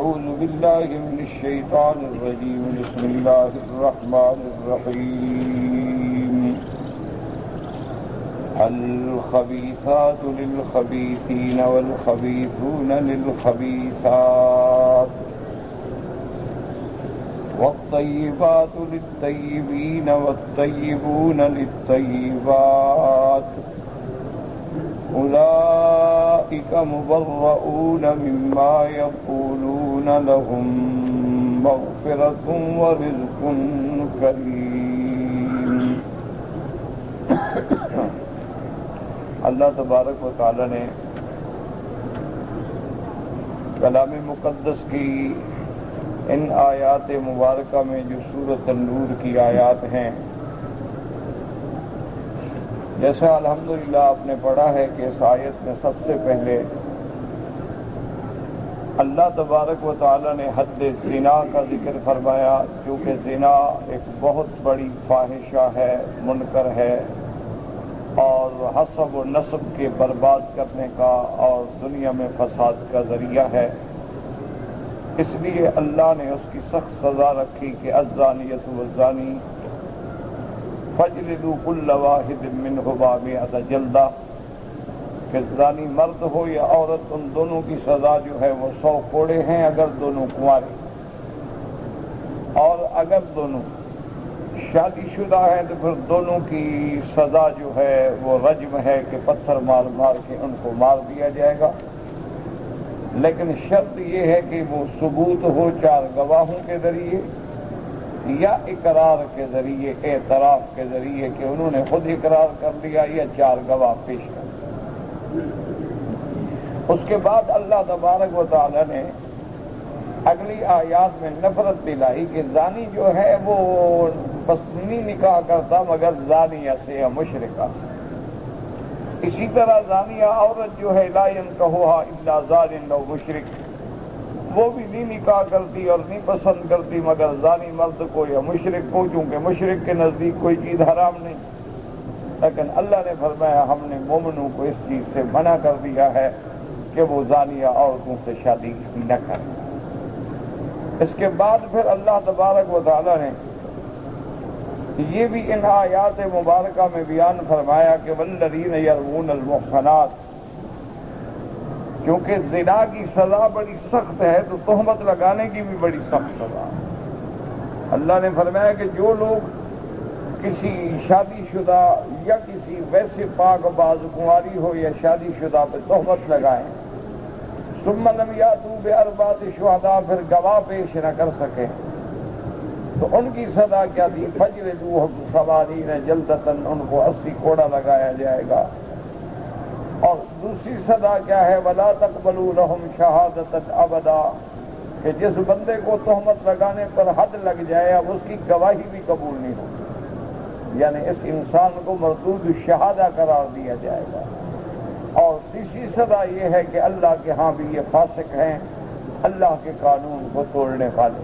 أعوذ بالله من الشيطان الرجيم بسم الله الرحمن الرحيم الخبيثات للخبيثين والخبيثون للخبيثات والطيبات للطيبين والطيبون للطيبات أولئك مبرؤون مما يقولون لهم مغفرة ورزق كريم۔ اللہ تبارک و تعالی نے کلام مقدس کی ان آیات مبارکہ میں جو سورۃ النور کی آیات ہیں، جیسا الحمدللہ آپ نے پڑھا ہے کہ اس آیت میں سب سے پہلے اللہ تبارک و تعالی نے حد زنا کا ذکر فرمایا، کیونکہ زنا ایک بہت بڑی فاحشہ ہے، منکر ہے، اور حسب و نسب کے برباد کرنے کا اور دنیا میں فساد کا ذریعہ ہے۔ اس لیے اللہ نے اس کی سخت سزا رکھی کہ الزانیۃ والزانی فاجلدوا کل واحد منہما مئۃ جلدہ، کہ زانی مرد ہو یا عورت، ان دونوں کی سزا جو ہے وہ 100 کوڑے ہیں اگر دونوں کنوارے، اور اگر دونوں شادی شدہ ہیں تو پھر دونوں کی سزا جو ہے وہ رجم ہے کہ پتھر مار مار کے ان کو مار دیا جائے گا۔ لیکن شرط یہ ہے کہ وہ ثبوت ہو 4 گواہوں کے ذریعے یا اقرار کے ذریعے، اعتراف کے ذریعے کہ انہوں نے خود اقرار کر لیا یا 4 گواہ پیش کر۔ اس کے بعد اللہ تبارک و تعالی نے اگلی آیات میں نفرت دلائی کہ زانی جو ہے وہ بس نہیں نکاح کرتا مگر زانیہ سے یا مشرکہ سے۔ اسی طرح زانیہ عورت جو ہے لا ينکحها الا زان او مشرک، وہ بھی نہیں نکاح کرتی اور نہیں پسند کرتی مگر زانی مرد کو یا مشرک کو، چونکہ مشرک کے نزدیک کوئی چیز حرام نہیں۔ لیکن اللہ نے فرمایا ہم نے مومنوں کو اس چیز سے منع کر دیا ہے کہ وہ زانیہ عورتوں سے شادی نہ کریں۔ اس کے بعد پھر اللہ تبارک و تعالی نے یہ بھی ان آیات مبارکہ میں بیان فرمایا کہ والذین یرمون المحصنات، کیونکہ زنا کی سزا بڑی سخت ہے تو تہمت لگانے کی بھی بڑی سخت سزا ہے۔ اللہ نے فرمایا کہ جو لوگ کسی شادی شدہ یا کسی ویسے پاک باز کنواری ہو یا شادی شدہ پہ تہمت لگائیں، ثم لم یاتوا باربعۃ شہداء، پھر گواہ پیش نہ کر سکے، تو ان کی سزا کیا تھی؟ فجلدوہم 80 جلدۃ، ان کو 80 کوڑا لگایا جائے گا۔ اور دوسری سزا کیا ہے؟ ولا تقبلوا لهم شہادۃ ابدا، کہ جس بندے کو تہمت لگانے پر حد لگ جائے اب اس کی گواہی بھی قبول نہیں ہوگی، یعنی اس انسان کو مردود الشہادہ قرار دیا جائے گا۔ اور تیسری سزا یہ ہے کہ اللہ کے ہاں بھی یہ فاسق ہیں، اللہ کے قانون کو توڑنے والے۔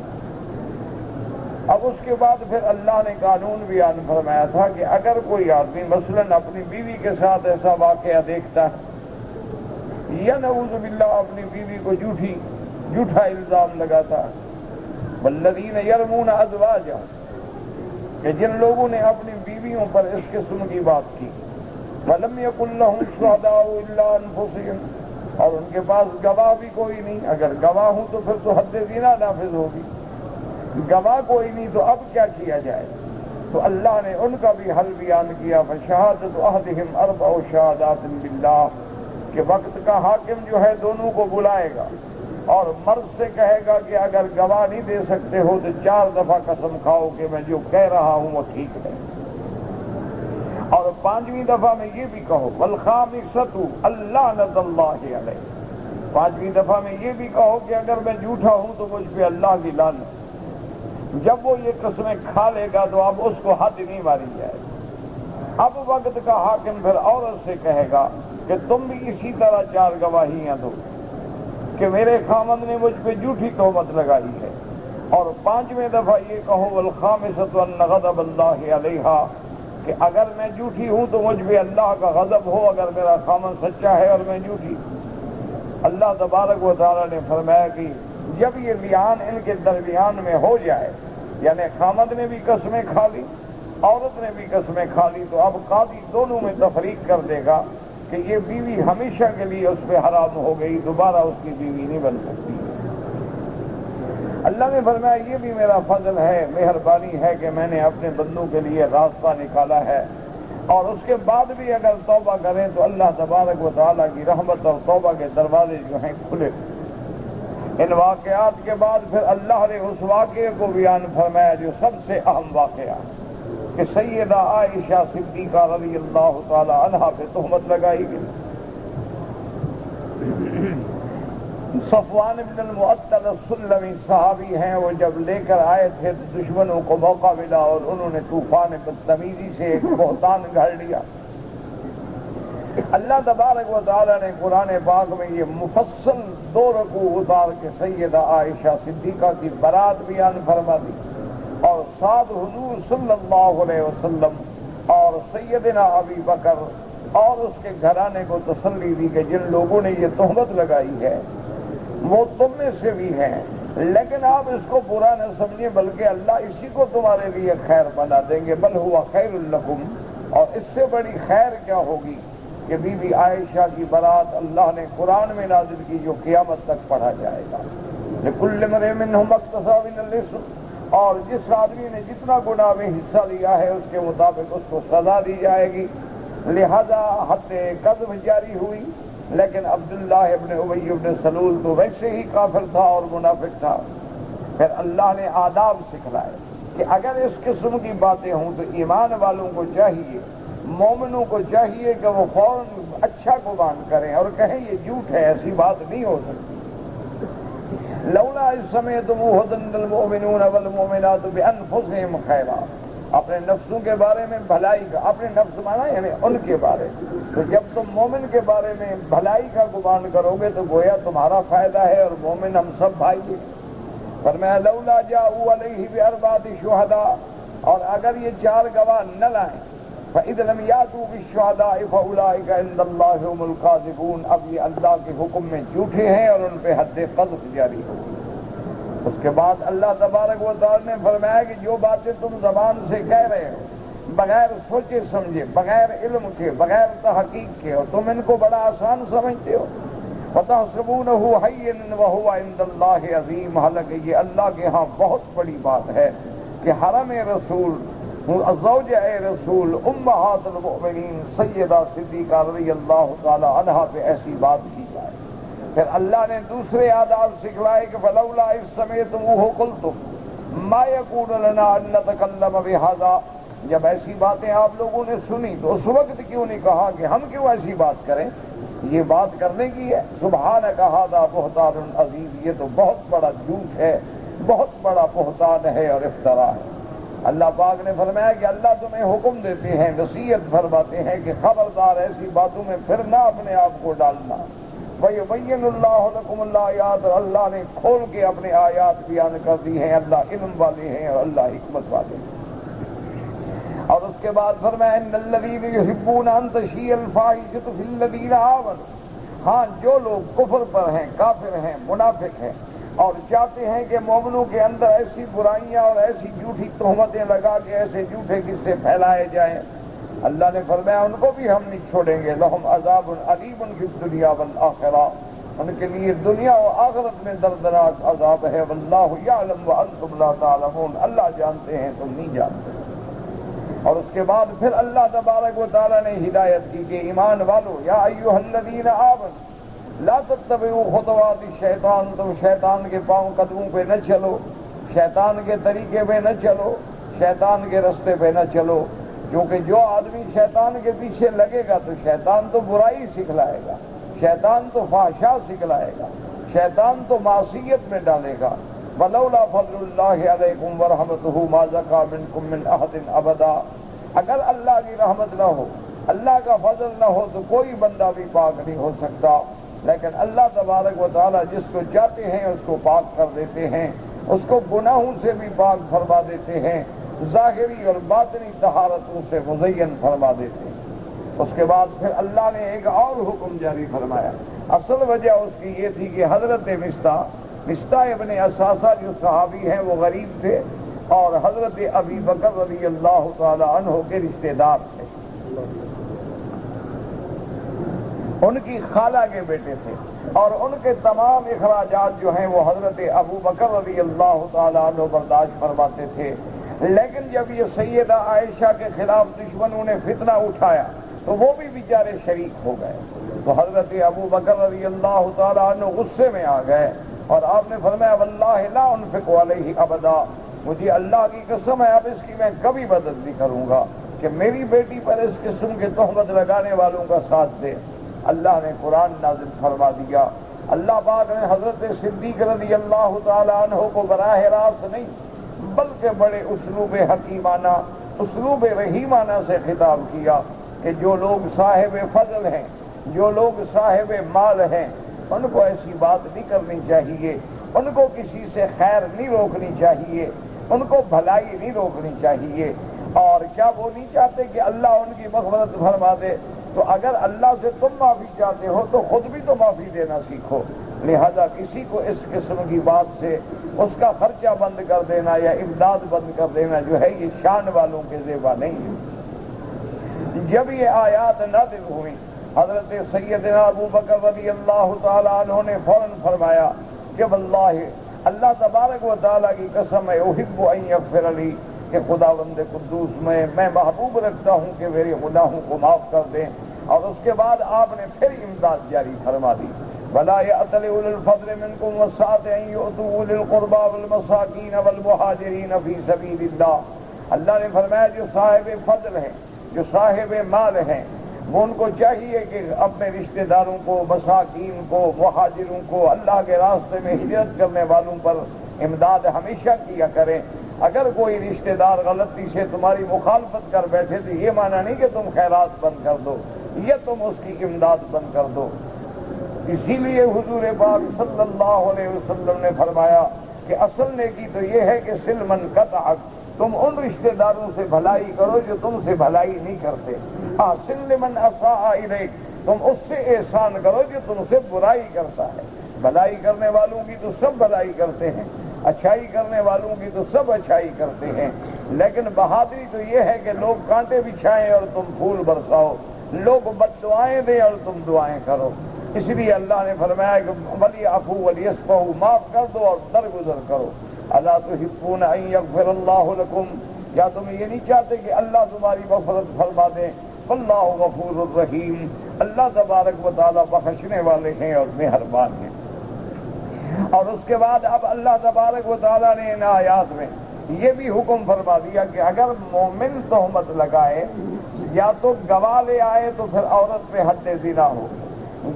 اب اس کے بعد پھر اللہ نے قانون بیان فرمایا تھا کہ اگر کوئی آدمی مثلاً اپنی بیوی کے ساتھ ایسا واقعہ دیکھتا ہے یا نعوذ باللہ اپنی بیوی کو جھوٹا الزام لگاتا ہے، والذین یرمون ازواجہم، کہ جن لوگوں نے اپنی بیویوں پر اس قسم کی بات کی، وَلَمْ يَكُنْ لَهُمْ شُهَدَاءُ إِلَّا أَنفُسِهِمْ، اور ان کے پاس گواہ بھی کوئی نہیں، اگر گواہ ہوں تو پھر تو حد زنا نافذ ہوگی، گواہ کوئی نہیں تو اب کیا کیا جائے؟ تو اللہ نے ان کا بھی حل بیان کیا، فَشَهَادَةُ أَحَدِهِمْ 4 شَهَادَاتٍ بِاللَّهِ، کہ وقت کا حاکم جو ہے دونوں کو بلائے گا اور مرد سے کہے گا کہ اگر گواہ نہیں دے سکتے ہو تو 4 دفعہ قسم کھاؤ کہ میں جو کہہ رہا ہوں وہ ٹھیک ہے، اور 5ویں دفعہ میں یہ بھی کہو والخامسۃ اللعنۃ اللہ علیہ، 5ویں دفعہ میں یہ بھی کہو کہ اگر میں جھوٹا ہوں تو مجھ پہ اللہ کی لعنت۔ جب وہ یہ قسمیں کھا لے گا تو اب اس کو حد نہیں ماری جائے گی۔ اب وقت کا حاکم پھر عورت سے کہے گا کہ تم بھی اسی طرح 4 گواہیاں دو کہ میرے خامند نے مجھ پہ جھوٹی تہمت لگائی ہے، اور 5ویں دفعہ یہ کہو والخامسۃ ان غضب اللہ علیہا، کہ اگر میں جھوٹی ہوں تو مجھ پہ اللہ کا غضب ہو اگر میرا خامند سچا ہے اور میں جھوٹی۔ اللہ تبارک و تعالی نے فرمایا کہ جب یہ لیان ان کے درمیان میں ہو جائے، یعنی خامد نے بھی قسمیں کھا لی، عورت نے بھی قسمیں کھا لی، تو اب قاضی دونوں میں تفریق کر دے گا کہ یہ بیوی ہمیشہ کے لیے اس پہ حرام ہو گئی، دوبارہ اس کی بیوی نہیں بن سکتی۔ اللہ نے فرمایا یہ بھی میرا فضل ہے، مہربانی ہے کہ میں نے اپنے بندوں کے لیے راستہ نکالا ہے، اور اس کے بعد بھی اگر توبہ کریں تو اللہ تبارک و تعالیٰ کی رحمت اور توبہ کے دروازے جو ہیں کھلے۔ ان واقعات کے بعد پھر اللہ نے اس واقعے کو بیان فرمایا جو سب سے اہم واقعہ کہ سیدہ عائشہ صدیقہ رضی اللہ تعالی عنہا پہ تہمت لگائی گئی۔ صفوان بن المعطل السلمی صحابی ہیں، وہ جب لے کر آئے تھے تو دشمنوں کو موقع ملا اور انہوں نے طوفان بدتمیزی سے ایک بہتان گھڑ لیا۔ اللہ تبارک و تعالیٰ نے قرآن پاک میں یہ مفصل 2 رکوع اتار کے سیدہ عائشہ صدیقہ کی برات بیان فرما دی، اور ساتھ حضور صلی اللہ علیہ وسلم اور سیدنا ابی بکر اور اس کے گھرانے کو تسلی دی کہ جن لوگوں نے یہ تہمت لگائی ہے وہ تم میں سے بھی ہیں، لیکن آپ اس کو برا نہ سمجھیں، بلکہ اللہ اسی کو تمہارے لیے خیر بنا دیں گے، بل ہوا خیر لکم۔ اور اس سے بڑی خیر کیا ہوگی کہ بی بی عائشہ کی برات اللہ نے قرآن میں نازل کی جو قیامت تک پڑھا جائے گا۔ لِكُلِّ امْرِئٍ مِّنْهُمْ مَا اكْتَسَبَ مِنَ الْإِثْمِ، اور جس آدمی نے جتنا گناہ میں حصہ لیا ہے اس کے مطابق اس کو سزا دی جائے گی۔ لہذا حد قذف جاری ہوئی، لیکن عبداللہ ابن ابی ابن سلول تو ویسے ہی کافر تھا اور منافق تھا۔ پھر اللہ نے آداب سکھلائے کہ اگر اس قسم کی باتیں ہوں تو ایمان والوں کو چاہیے، مومنوں کو چاہیے کہ وہ فوراً اچھا گمان کریں اور کہیں یہ جھوٹ ہے، ایسی بات نہیں ہو سکتی۔ لولا اذ سمعتموہ ظن المؤمنون والمؤمنات بانفسہم خیرا، اپنے نفسوں کے بارے میں بھلائی کا، اپنے نفس مانا یعنی ان کے بارے میں، تو جب تم مومن کے بارے میں بھلائی کا گمان کرو گے تو گویا تمہارا فائدہ ہے، اور مومن ہم سب بھائی ہیں۔ فرمایا لولا جاءوا علیہ باربعۃ شہداء، اور اگر یہ 4 گواہ نہ لائیں، فَإِذْ لَمْ يَأْتُوا بِالشُّهَدَاءِ فَأُولَٰئِكَ عِندَ اللَّهِ هُمُ الْكَاذِبُونَ، اب یہ اللہ کے حکم میں جھوٹے ہیں اور ان پہ حد قذف جاری ہوگی۔ اس کے بعد اللہ تبارک و تعالی نے فرمایا کہ جو باتیں تم زبان سے کہہ رہے ہو بغیر سوچے سمجھے، بغیر علم کے، بغیر تحقیق کے، اور تم ان کو بڑا آسان سمجھتے ہو، وَتَحْسَبُونَهُ هَيِّنًا وَهُوَ عِندَ اللَّهِ عَظِيمٌ، حالانکہ یہ اللہ کے ہاں بہت بڑی بات ہے کہ حرم رسول، زوجہ رسول، امہات المؤمنین سیدہ صدیقہ رضی اللہ تعالی عنہا پہ ایسی بات کی جائے۔ پھر اللہ نے دوسرے آداب سکھلائے کہ فلولا اذ سمعتموہ قلتم ما یکون لنا ان نتکلم بہذا، جب ایسی باتیں آپ لوگوں نے سنی تو اس وقت کیوں نہیں کہا کہ ہم کیوں ایسی بات کریں، یہ بات کرنے کی ہے۔ سبحانک ھذا بہتان عظیم، یہ تو بہت بڑا جھوٹ ہے، بہت بڑا بہتان ہے اور افترا ہے۔ اللہ پاک نے فرمایا کہ اللہ تمہیں حکم دیتے ہیں، نصیحت فرماتے ہیں کہ خبردار ایسی باتوں میں پھر نہ اپنے آپ کو ڈالنا۔ وَيُبَيِّنُ اللَّهُ لَكُمُ الْآيَاتِ، اور اللہ نے کھول کے اپنے آیات بیان کر دی ہیں، اللہ علم والے ہیں اور اللہ حکمت والے ہیں۔ اور اس کے بعد فرمایا إِنَّ الَّذِينَ يُحِبُّونَ أَن تَشِيعَ الْفَاحِشَةُ فِي الَّذِينَ آمَنُوا، ہاں جو لوگ کفر پر ہیں، کافر ہیں، منافق ہیں، اور چاہتے ہیں کہ مومنوں کے اندر ایسی برائیاں اور ایسی جھوٹی تہمتیں لگا کے ایسے جھوٹے قصے پھیلائے جائیں، اللہ نے فرمایا ان کو بھی ہم نہیں چھوڑیں گے۔ لہم عذاب علیم فی الدنیا والآخرہ، ان کے لیے دنیا و آخرت میں دردناک عذاب ہے۔ واللہ یعلم وانتم لا تعلمون، اللہ جانتے ہیں تم نہیں جانتے۔ اور اس کے بعد پھر اللہ تبارک و تعالی نے ہدایت کی کہ ایمان والو، یا ایھا الذین آمنوا لا تتبعوا خطوات الشیطان، تم شیطان کے پاؤں قدموں پہ نہ چلو، شیطان کے طریقے پہ نہ چلو، شیطان کے رستے پہ نہ چلو، کیونکہ جو آدمی شیطان کے پیچھے لگے گا تو شیطان تو برائی سکھلائے گا، شیطان تو فحشا سکھلائے گا، شیطان تو معصیت میں ڈالے گا۔ وَلَوْلَا فَضْلُ اللَّهِ عَلَيْكُمْ وَرَحْمَتُهُ مَا زَكَىٰ مِنكُم مِّنْ أَحَدٍ أَبَدًا، اگر اللہ کی رحمت نہ ہو، اللہ کا فضل نہ ہو تو کوئی بندہ بھی پاک نہیں ہو سکتا، لیکن اللہ تبارک و تعالی جس کو چاہتے ہیں اس کو پاک کر دیتے ہیں، اس کو گناہوں سے بھی پاک فرما دیتے ہیں، ظاہری اور باطنی طہارتوں سے مزین فرما دیتے ہیں۔ اس کے بعد پھر اللہ نے ایک اور حکم جاری فرمایا۔ اصل وجہ اس کی یہ تھی کہ حضرت مصطح مصطح ابن اساسہ جو صحابی ہیں وہ غریب تھے اور حضرت ابی بکر رضی اللہ تعالی عنہ کے رشتے دار تھے، ان کی خالہ کے بیٹے تھے، اور ان کے تمام اخراجات جو ہیں وہ حضرت ابو بکر رضی اللہ تعالی عنہ برداشت فرماتے تھے۔ لیکن جب یہ سیدہ عائشہ کے خلاف دشمنوں نے فتنہ اٹھایا تو وہ بھی بیچارے شریک ہو گئے، تو حضرت ابو بکر رضی اللہ تعالی عنہ غصے میں آ گئے اور آپ نے فرمایا واللہ لا انفق علیہ ابدا، مجھے اللہ کی قسم ہے اب اس کی میں کبھی مدد نہیں کروں گا کہ میری بیٹی پر اس قسم کے تہمت لگانے والوں کا ساتھ دے۔ اللہ نے قرآن نازل فرما دیا، اللہ پاک نے حضرت صدیق رضی اللہ تعالی عنہ کو براہ راست نہیں بلکہ بڑے اسلوب حکیمانہ، اسلوب رحیمانہ سے خطاب کیا کہ جو لوگ صاحب فضل ہیں، جو لوگ صاحب مال ہیں، ان کو ایسی بات نہیں کرنی چاہیے، ان کو کسی سے خیر نہیں روکنی چاہیے، ان کو بھلائی نہیں روکنی چاہیے۔ اور کیا وہ نہیں چاہتے کہ اللہ ان کی مغفرت فرما دے؟ تو اگر اللہ سے تم معافی چاہتے ہو تو خود بھی تو معافی دینا سیکھو۔ لہذا کسی کو اس قسم کی بات سے اس کا خرچہ بند کر دینا یا امداد بند کر دینا جو ہے یہ شان والوں کے زیبا نہیں ہے۔ جب یہ آیات نازل ہوئی حضرت سیدنا ابو بکر رضی اللہ تعالی عنہ نے فوراً فرمایا کہ واللہ اللہ تبارک و تعالیٰ کی قسم ہے احب ان یغفر لی، کہ خداوند قدوس میں محبوب رکھتا ہوں کہ میرے گناہوں کو معاف کر دیں۔ اور اس کے بعد آپ نے پھر امداد جاری فرما دی، وَلَا يَأْتَلِ أُولُو الْفَضْلِ مِنْكُمْ وَالسَّعَةِ أَنْ يُؤْتُوا أُولِي الْقُرْبَىٰ وَالْمَسَاكِينَ وَالْمُهَاجِرِينَ فِي سَبِيلِ اللَّهِ۔ اللہ نے فرمایا جو صاحب فضل ہیں، جو صاحب مال ہیں، وہ ان کو چاہیے کہ اپنے رشتہ داروں کو، مساکین کو، مہاجروں کو، اللہ کے راستے میں ہجرت کرنے والوں پر امداد ہمیشہ کیا کریں۔ اگر کوئی رشتہ دار غلطی سے تمہاری مخالفت کر بیٹھے تو یہ معنی نہیں کہ تم خیرات بند کر دو یا تم اس کی امداد بند کر دو۔ اسی لیے حضور پاک صلی اللہ علیہ وسلم نے فرمایا کہ اصل نیکی تو یہ ہے کہ سل من قطعک، تم ان رشتہ داروں سے بھلائی کرو جو تم سے بھلائی نہیں کرتے۔ سل من اساء الیک، تم اس سے احسان کرو جو تم سے برائی کرتا ہے۔ بھلائی کرنے والوں کی تو سب بھلائی کرتے ہیں، اچھائی کرنے والوں کی تو سب اچھائی کرتے ہیں، لیکن بہادری تو یہ ہے کہ لوگ کانٹے بچھائیں اور تم پھول برساؤ، لوگ بد دعائیں دیں اور تم دعائیں کرو۔ اس لیے اللہ نے فرمایا کہ وَلْيَعْفُوا وَلْيَصْفَحُوا، معاف کر دو اور درگزر کرو۔ أَلَا تُحِبُّونَ أَن يَغْفِرَ اللَّهُ لَكُمْ، کیا تم یہ نہیں چاہتے کہ اللہ تمہاری مغفرت فرما دے؟ وَاللَّهُ غَفُورٌ رَحِيمٌ، اللہ تبارک و تعالیٰ بخشنے والے ہیں اور مہربان ہیں۔ اور اس کے بعد اب اللہ تبارک و تعالیٰ نے ان آیات میں یہ بھی حکم فرما دیا کہ اگر مومن تہمت لگائے یا تو گواہ لے آئے تو پھر عورت پہ حد زنا ہو،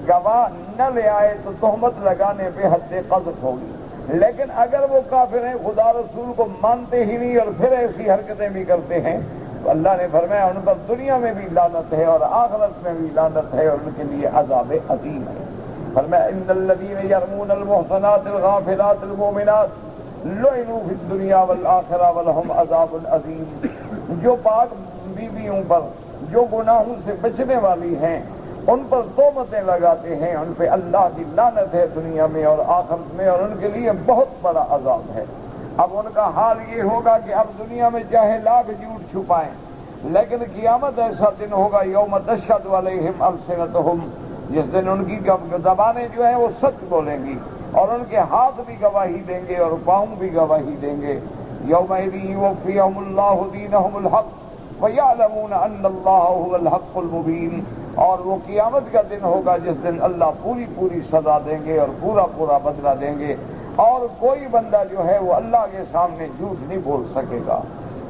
گواہ نہ لے آئے تو تہمت لگانے پہ حد قذف ہوگی۔ لیکن اگر وہ کافر ہیں، خدا رسول کو مانتے ہی نہیں اور پھر ایسی حرکتیں بھی کرتے ہیں تو اللہ نے فرمایا ان پر دنیا میں بھی لعنت ہے اور آخرت میں بھی لعنت ہے اور ان کے لیے عذاب عظیم ہے۔ فرمایا ان الذین یرمون المحصنات الغافلات المؤمنات لعنوا فی الدنیا والآخرہ ولہم عذاب عظیم، جو پاک بیویوں پر جو گناہوں سے بچنے والی ہیں ان پر تہمتیں لگاتے ہیں، ان پہ اللہ کی لعنت ہے دنیا میں اور آخرت میں، اور ان کے لیے بہت بڑا عذاب ہے۔ اب ان کا حال یہ ہوگا کہ اب دنیا میں چاہے لاکھ جھوٹ چھپائیں، لیکن قیامت ایسا دن ہوگا یوم تشہد علیہم السنتہم، جس دن ان کی زبانیں جو ہیں وہ سچ بولیں گی اور ان کے ہاتھ بھی گواہی دیں گے اور پاؤں بھی گواہی دیں گے۔ یومئذ یوفیہم اللہ دینہم الحق ویعلمون ان اللہ هو الحق المبین، اور وہ قیامت کا دن ہوگا جس دن اللہ پوری سزا دیں گے اور پورا بدلہ دیں گے، اور کوئی بندہ جو ہے وہ اللہ کے سامنے جھوٹ نہیں بول سکے گا۔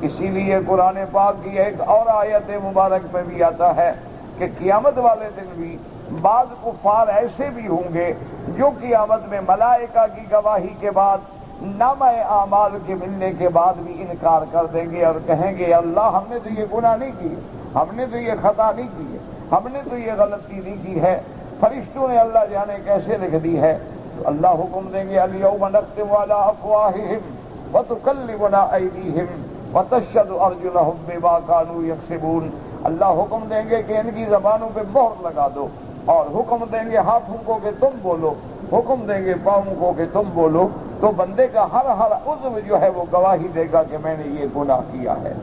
اسی لیے قرآن پاک کی ایک اور آیت مبارک میں بھی آتا ہے کہ قیامت والے دن بھی بعض کفار ایسے بھی ہوں گے جو قیامت میں ملائکہ کی گواہی کے بعد، نامہ اعمال کے ملنے کے بعد بھی انکار کر دیں گے اور کہیں گے اللہ ہم نے تو یہ گناہ نہیں کی، ہم نے تو یہ خطا نہیں کی ہے، ہم نے تو یہ غلطی نہیں کی ہے، فرشتوں نے اللہ جانے کیسے لکھ دی ہے۔ تو اللہ حکم دیں گے الیوم نختم علی افواہہم وتکلمنا ایدیہم وتشہد ارجلہم بما کانوا یکسبون، اللہ حکم دیں گے کہ ان کی زبانوں پہ مہر لگا دو، اور حکم دیں گے ہاتھوں کو کہ تم بولو حکم دیں گے پاؤں کو کہ تم بولو، تو بندے کا ہر عضو جو ہے وہ گواہی دے گا کہ میں نے یہ گناہ کیا ہے۔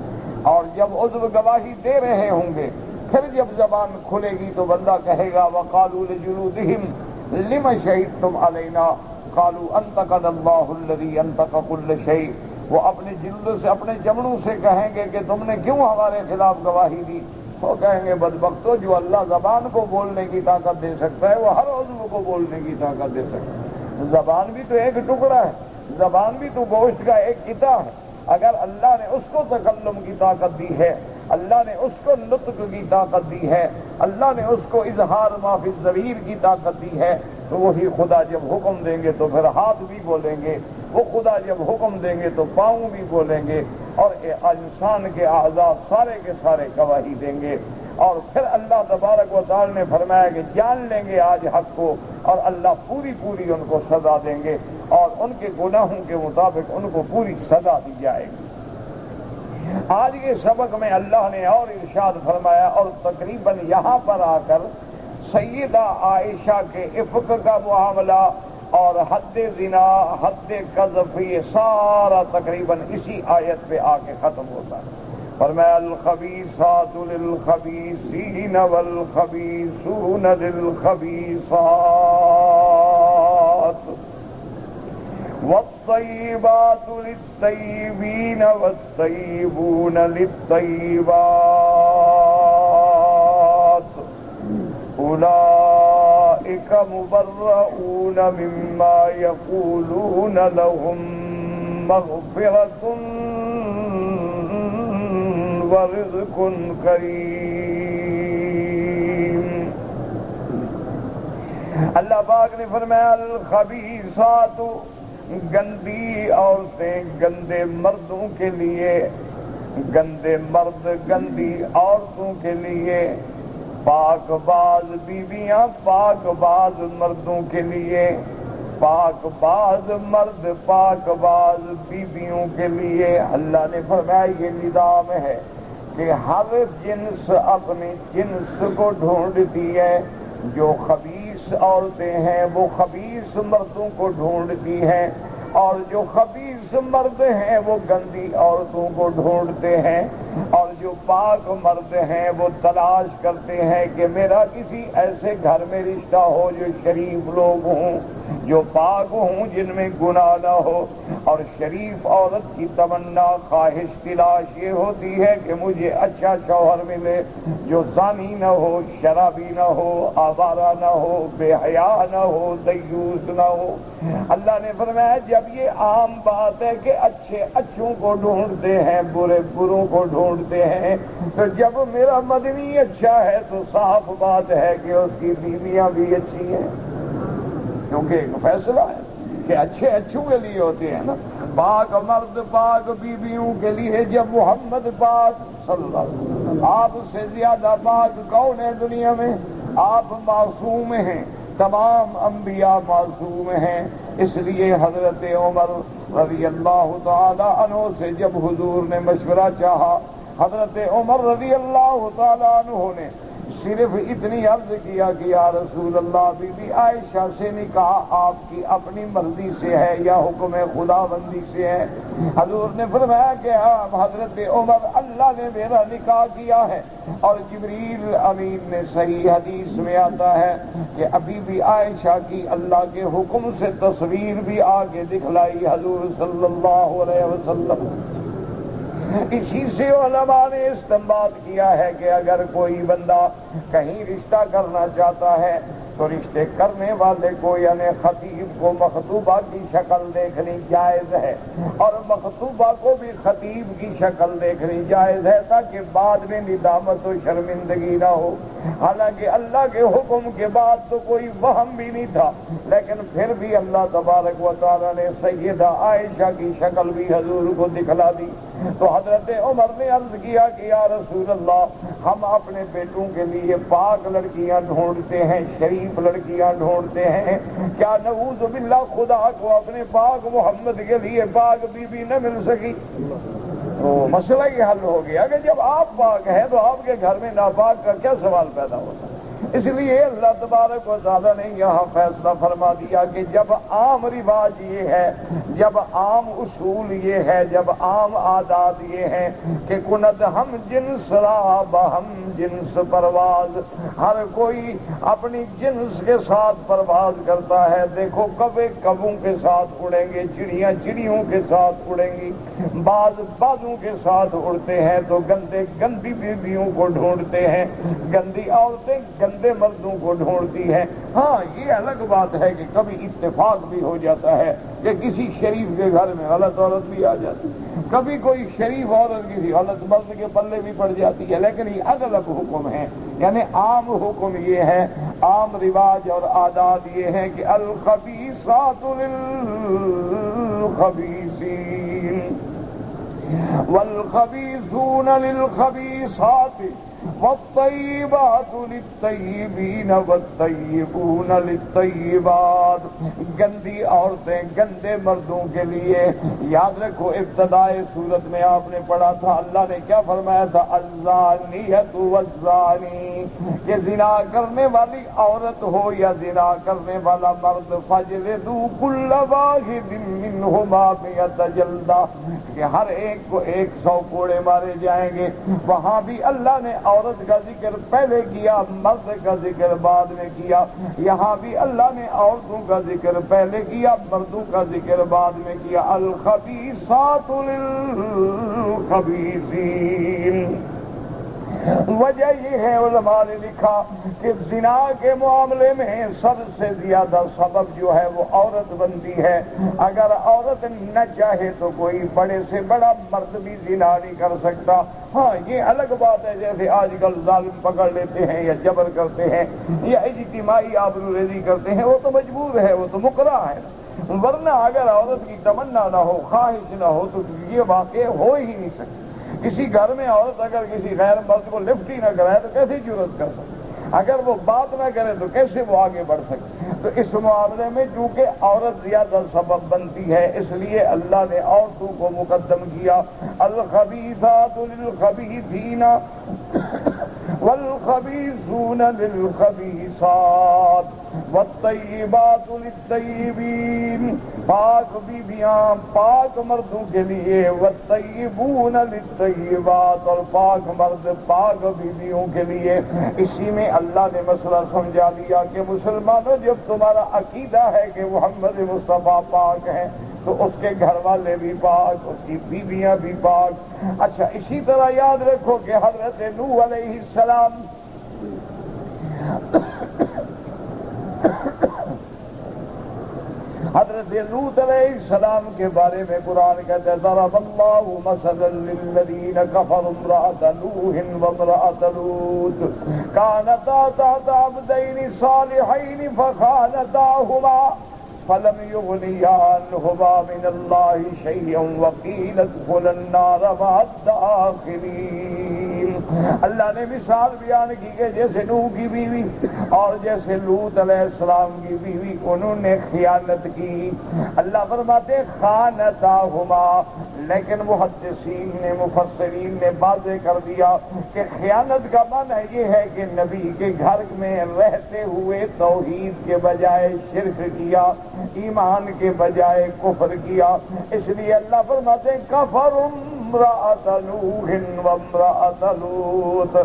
اور جب عضو گواہی دے رہے ہوں گے، پھر جب زبان کھلے گی تو بندہ کہے گا وَقَالُوا لِجُلُودِهِمْ لِمَ شَهِدتُّمْ عَلَيْنَا قَالُوا أَنطَقَنَا اللَّهُ الَّذِي أَنطَقَ كُلَّ شَيْءٍ، وہ اپنے جلد سے اپنے چمڑوں سے کہیں گے کہ تم نے کیوں ہمارے خلاف گواہی دی؟ وہ کہیں گے بدبختو، جو اللہ زبان کو بولنے کی طاقت دے سکتا ہے وہ ہر عضو کو بولنے کی طاقت دے سکتا ہے۔ زبان بھی تو ایک ٹکڑا ہے، زبان بھی تو گوشت کا ایک قطعہ ہے۔ اگر اللہ نے اس کو تکلم کی طاقت دی ہے، اللہ نے اس کو نطق کی طاقت دی ہے، اللہ نے اس کو اظہار ما فی الضمیر کی طاقت دی ہے، تو وہی خدا جب حکم دیں گے تو پھر ہاتھ بھی بولیں گے، وہ خدا جب حکم دیں گے تو پاؤں بھی بولیں گے، اور انسان کے اعضاء سارے کے سارے گواہی دیں گے۔ اور پھر اللہ تبارک و تعالی نے فرمایا کہ جان لیں گے آج حق کو، اور اللہ پوری ان کو سزا دیں گے، اور ان کے گناہوں کے مطابق ان کو پوری سزا دی جائے گی۔ آج کے سبق میں اللہ نے اور ارشاد فرمایا، اور تقریباً یہاں پر آ کر سیدہ عائشہ کے افق کا معاملہ اور حد زنا، حد قذف، یہ سارا تقریباً اسی آیت پہ آ کے ختم ہوتا ہے۔ فرمایا الخبیثات للخبیثین والخبیثون للخبیثات والطیبات للطیبین والطیبون للطیبات اولئک مبرؤون مما یقولون لهم مغفرۃ ورزق کریم۔ اللہ پاک نے فرمایا الخبیثات، گندی عورتیں گندے مردوں کے لیے، گندے مرد گندی عورتوں کے لیے، پاک باز بیویاں پاک باز مردوں کے لیے، پاک باز مرد پاک باز بیویوں کے لیے۔ اللہ نے فرمایا یہ نظام ہے کہ ہر جنس اپنے جنس کو ڈھونڈتی ہے، جو خبیث عورتیں ہیں وہ خبیث مردوں کو ڈھونڈتی ہیں، اور جو خبیث مرد ہیں وہ گندی عورتوں کو ڈھونڈتے ہیں، اور جو پاک مرد ہیں وہ تلاش کرتے ہیں کہ میرا کسی ایسے گھر میں رشتہ ہو جو شریف لوگ ہوں، جو پاک ہوں، جن میں گناہ نہ ہو۔ اور شریف عورت کی تمنا خواہش تلاش یہ ہوتی ہے کہ مجھے اچھا شوہر ملے جو زانی نہ ہو، شرابی نہ ہو، آوارہ نہ ہو، بے حیا نہ ہو، دیوس نہ ہو۔ اللہ نے فرمایا جب یہ عام بات ہے کہ اچھے اچھوں کو ڈھونڈتے ہیں، برے بروں کو ڈھونڈتے ہیں، تو جب میرا مدنی اچھا ہے تو صاف بات ہے کہ اس کی بیویاں بھی اچھی ہیں، کیونکہ ایک فیصلہ ہے کہ اچھے اچھوں کے لیے ہوتے ہیں نا۔ پاک مرد پاک بیویوں کے لیے، جب محمد پاک صلی اللہ علیہ وسلم، آپ سے زیادہ پاک کون ہے دنیا میں؟ آپ معصوم ہیں، تمام انبیاء معصوم ہیں۔ اس لیے حضرت عمر رضی اللہ تعالی عنہ سے جب حضور نے مشورہ چاہا، حضرت عمر رضی اللہ تعالی عنہ نے صرف اتنی عرض کیا کہ یا رسول اللہ، بی بی عائشہ سے نکاح آپ کی اپنی مرضی سے ہے یا حکم خدا بندی سے ہے؟ حضور نے فرمایا کہ حضرت عمر، اللہ نے میرا نکاح کیا ہے، اور جبریل امین نے صحیح حدیث میں آتا ہے کہ ابھی بھی عائشہ کی اللہ کے حکم سے تصویر بھی آگے دکھلائی حضور صلی اللہ علیہ وسلم۔ اسی سے علماء نے استنباط کیا ہے کہ اگر کوئی بندہ کہیں رشتہ کرنا چاہتا ہے تو رشتے کرنے والے کو یعنی خطیب کو مخطوبہ کی شکل دیکھنی جائز ہے، اور مخطوبہ کو بھی خطیب کی شکل دیکھنی جائز ہے، تاکہ بعد میں ندامت و شرمندگی نہ ہو۔ حالانکہ اللہ کے حکم کے بعد تو کوئی وہم بھی نہیں تھا، لیکن پھر بھی اللہ تبارک و تعالی نے سیدہ عائشہ کی شکل بھی حضور کو دکھلا دی۔ تو حضرت عمر نے عرض کیا کہ یا رسول اللہ، ہم اپنے بیٹوں کے لیے پاک لڑکیاں ڈھونڈتے ہیں، شریف لڑکیاں ڈھونڈتے ہیں، کیا نعوذ باللہ خدا کو اپنے پاک محمد کے لیے پاک بی بی نہ مل سکی؟ تو مسئلہ یہ حل ہو گیا کہ جب آپ پاک ہیں تو آپ کے گھر میں ناپاک کا کیا سوال پیدا ہوتا ہے؟ اس لیے اللہ تبارک و تعالیٰ نے یہاں فیصلہ فرما دیا کہ جب عام رواج یہ ہے، جب عام اصول یہ ہے، جب عام عادات یہ ہیں کہ کند ہم جنس راب ہم جنس پرواز، ہر کوئی اپنی جنس کے ساتھ پرواز کرتا ہے۔ دیکھو کبے کبوں کے ساتھ اڑیں گے، چڑیاں چڑیوں کے ساتھ اڑیں گی، باز بازوں کے ساتھ اڑتے ہیں، تو گندے گندی بیویوں کو ڈھونڈتے ہیں، گندی عورتیں گندے مردوں کو ڈھونڈتی ہیں۔ ہاں یہ الگ بات ہے کہ کبھی اتفاق بھی ہو جاتا ہے کہ کسی شریف کے گھر میں غلط عورت بھی آ جاتی ہے، کبھی کوئی شریف عورت کسی غلط مرد کے پلے بھی پڑ جاتی ہے، لیکن یہ الگ حکم ہے۔ یعنی عام حکم یہ ہے، عام رواج اور عادات یہ ہیں کہ الخبیثات للخبیثین والخبیثون للخبیثات والطیبات للطیبین والطیبون للطیبات۔ گندی عورتیں گندے مردوں کے لیے، یاد رکھو ابتدائے سورت میں آپ نے پڑھا تھا اللہ نے کیا فرمایا تھا، الزانیۃ والزانی، کہ زنا کرنے والی عورت ہو یا زنا کرنے والا مرد، فجلدوا کل واحد منہما مئۃ جلدہ، کہ ہر ایک کو 100 کوڑے مارے جائیں گے۔ وہاں بھی اللہ نے عورت کا ذکر پہلے کیا، مرد کا ذکر بعد میں کیا، یہاں بھی اللہ نے عورتوں کا ذکر پہلے کیا، مردوں کا ذکر بعد میں کیا۔ الخبیثات للخبیثین، وجہ یہ ہے علماء نے لکھا کہ زنا کے معاملے میں سب سے زیادہ سبب جو ہے وہ عورت بنتی ہے۔ اگر عورت نہ چاہے تو کوئی بڑے سے بڑا مرد بھی زنا نہیں کر سکتا۔ ہاں یہ الگ بات ہے، جیسے آج کل ظالم پکڑ لیتے ہیں یا جبر کرتے ہیں یا اجتماعی آبروریزی کرتے ہیں، وہ تو مجبور ہے، وہ تو مکرہ ہے، ورنہ اگر عورت کی تمنا نہ ہو، خواہش نہ ہو، تو یہ واقع ہو ہی نہیں سکتا۔ کسی گھر میں عورت اگر کسی غیر مرد کو لفٹ ہی نہ کرائے تو کیسے جرأت کر سکتے، اگر وہ بات نہ کرے تو کیسے وہ آگے بڑھ سکتے۔ تو اس معاملے میں چونکہ عورت زیادہ سبب بنتی ہے، اس لیے اللہ نے عورتوں کو مقدم کیا۔ الخبیثات للخبیثین والخبیثون للخبیثات والطیبات للطیبین، پاک بیویاں پاک مردوں کے لیے، والطیبون للطیبات، اور پاک مرد پاک بیویوں کے لیے۔ اسی میں اللہ نے مسئلہ سمجھا دیا کہ مسلمانوں جب تمہارا عقیدہ ہے کہ محمد مصطفیٰ پاک ہیں تو اس کے گھر والے بھی پاک، اس کی بیویاں بھی پاک۔ اچھا اسی طرح یاد رکھو کہ حضرت نوح علیہ السلام حضرت لوط علیہ السلام کے بارے میں قرآن کہتا ہے ضرب اللہ مثلا للذین کفروا امرأۃ نوح وامرأۃ لوط کانتا تحت عبدین صالحین فخانتاہما فلم یغنیا عنہما من اللہ شیئا وقیل ادخلا النار مع الداخلین۔ اللہ نے مثال بیان کی کہ جیسے نوح کی بیوی اور جیسے لوط علیہ السلام کی بیوی، انہوں نے خیانت کی۔ اللہ فرماتے خانتاہما، لیکن محدثین نے مفسرین نے واضح کر دیا کہ خیانت کا معنی یہ ہے کہ نبی کے گھر میں رہتے ہوئے توحید کے بجائے شرک کیا، ایمان کے بجائے کفر کیا۔ اس لیے اللہ فرماتے ہیں کفر امرأۃ نوح وامرأۃ لوط۔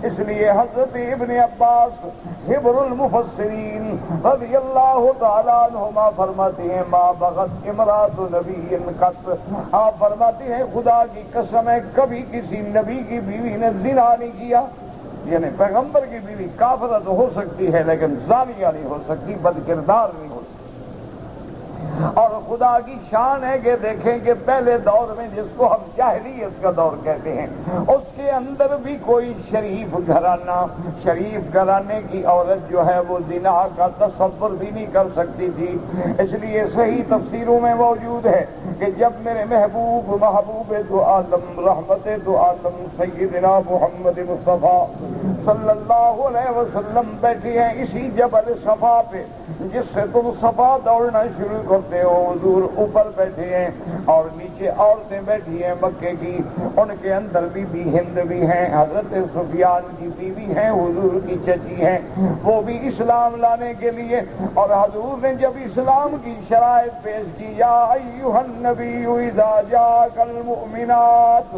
اس لیے حضرت ابن عباس حبر المفسرین رضی اللہ تعالیٰ عنہما فرماتے ہیں ما بغت امرأۃ نبی قط، آپ فرماتے ہیں خدا کی قسم ہے کبھی کسی نبی کی بیوی نے زنا نہیں کیا۔ یعنی پیغمبر کی بیوی کافرہ تو ہو سکتی ہے لیکن زانیہ نہیں ہو سکتی، بد کردار نہیں ہو سکتی۔ اور خدا کی شان ہے کہ دیکھیں کہ پہلے دور میں جس کو ہم جاہلیت کا دور کہتے ہیں، اس کے اندر بھی کوئی شریف گھرانہ، شریف گھرانے کی عورت جو ہے وہ زنا کا تصور بھی نہیں کر سکتی تھی۔ اس لیے صحیح تفسیروں میں موجود ہے کہ جب میرے محبوب دو عالم رحمت دو عالم سیدنا محمد مصطفیٰ صلی اللہ علیہ وسلم بیٹھے ہیں اسی جبل صفا پہ جس سے تم صفا دوڑنا شروع کرتے ہو. حضور اوپر بیٹھے ہیں اور نیچے عورتیں بیٹھی ہیں مکے کی. ان کے اندر بی بی ہند بھی ہیں, حضرت سفیان کی بیوی ہیں, حضور کی چچی ہیں, وہ بھی اسلام لانے کے لیے. اور حضور نے جب اسلام کی شرائط پیش کی, یا ایھا النبی اذا جاءک المؤمنات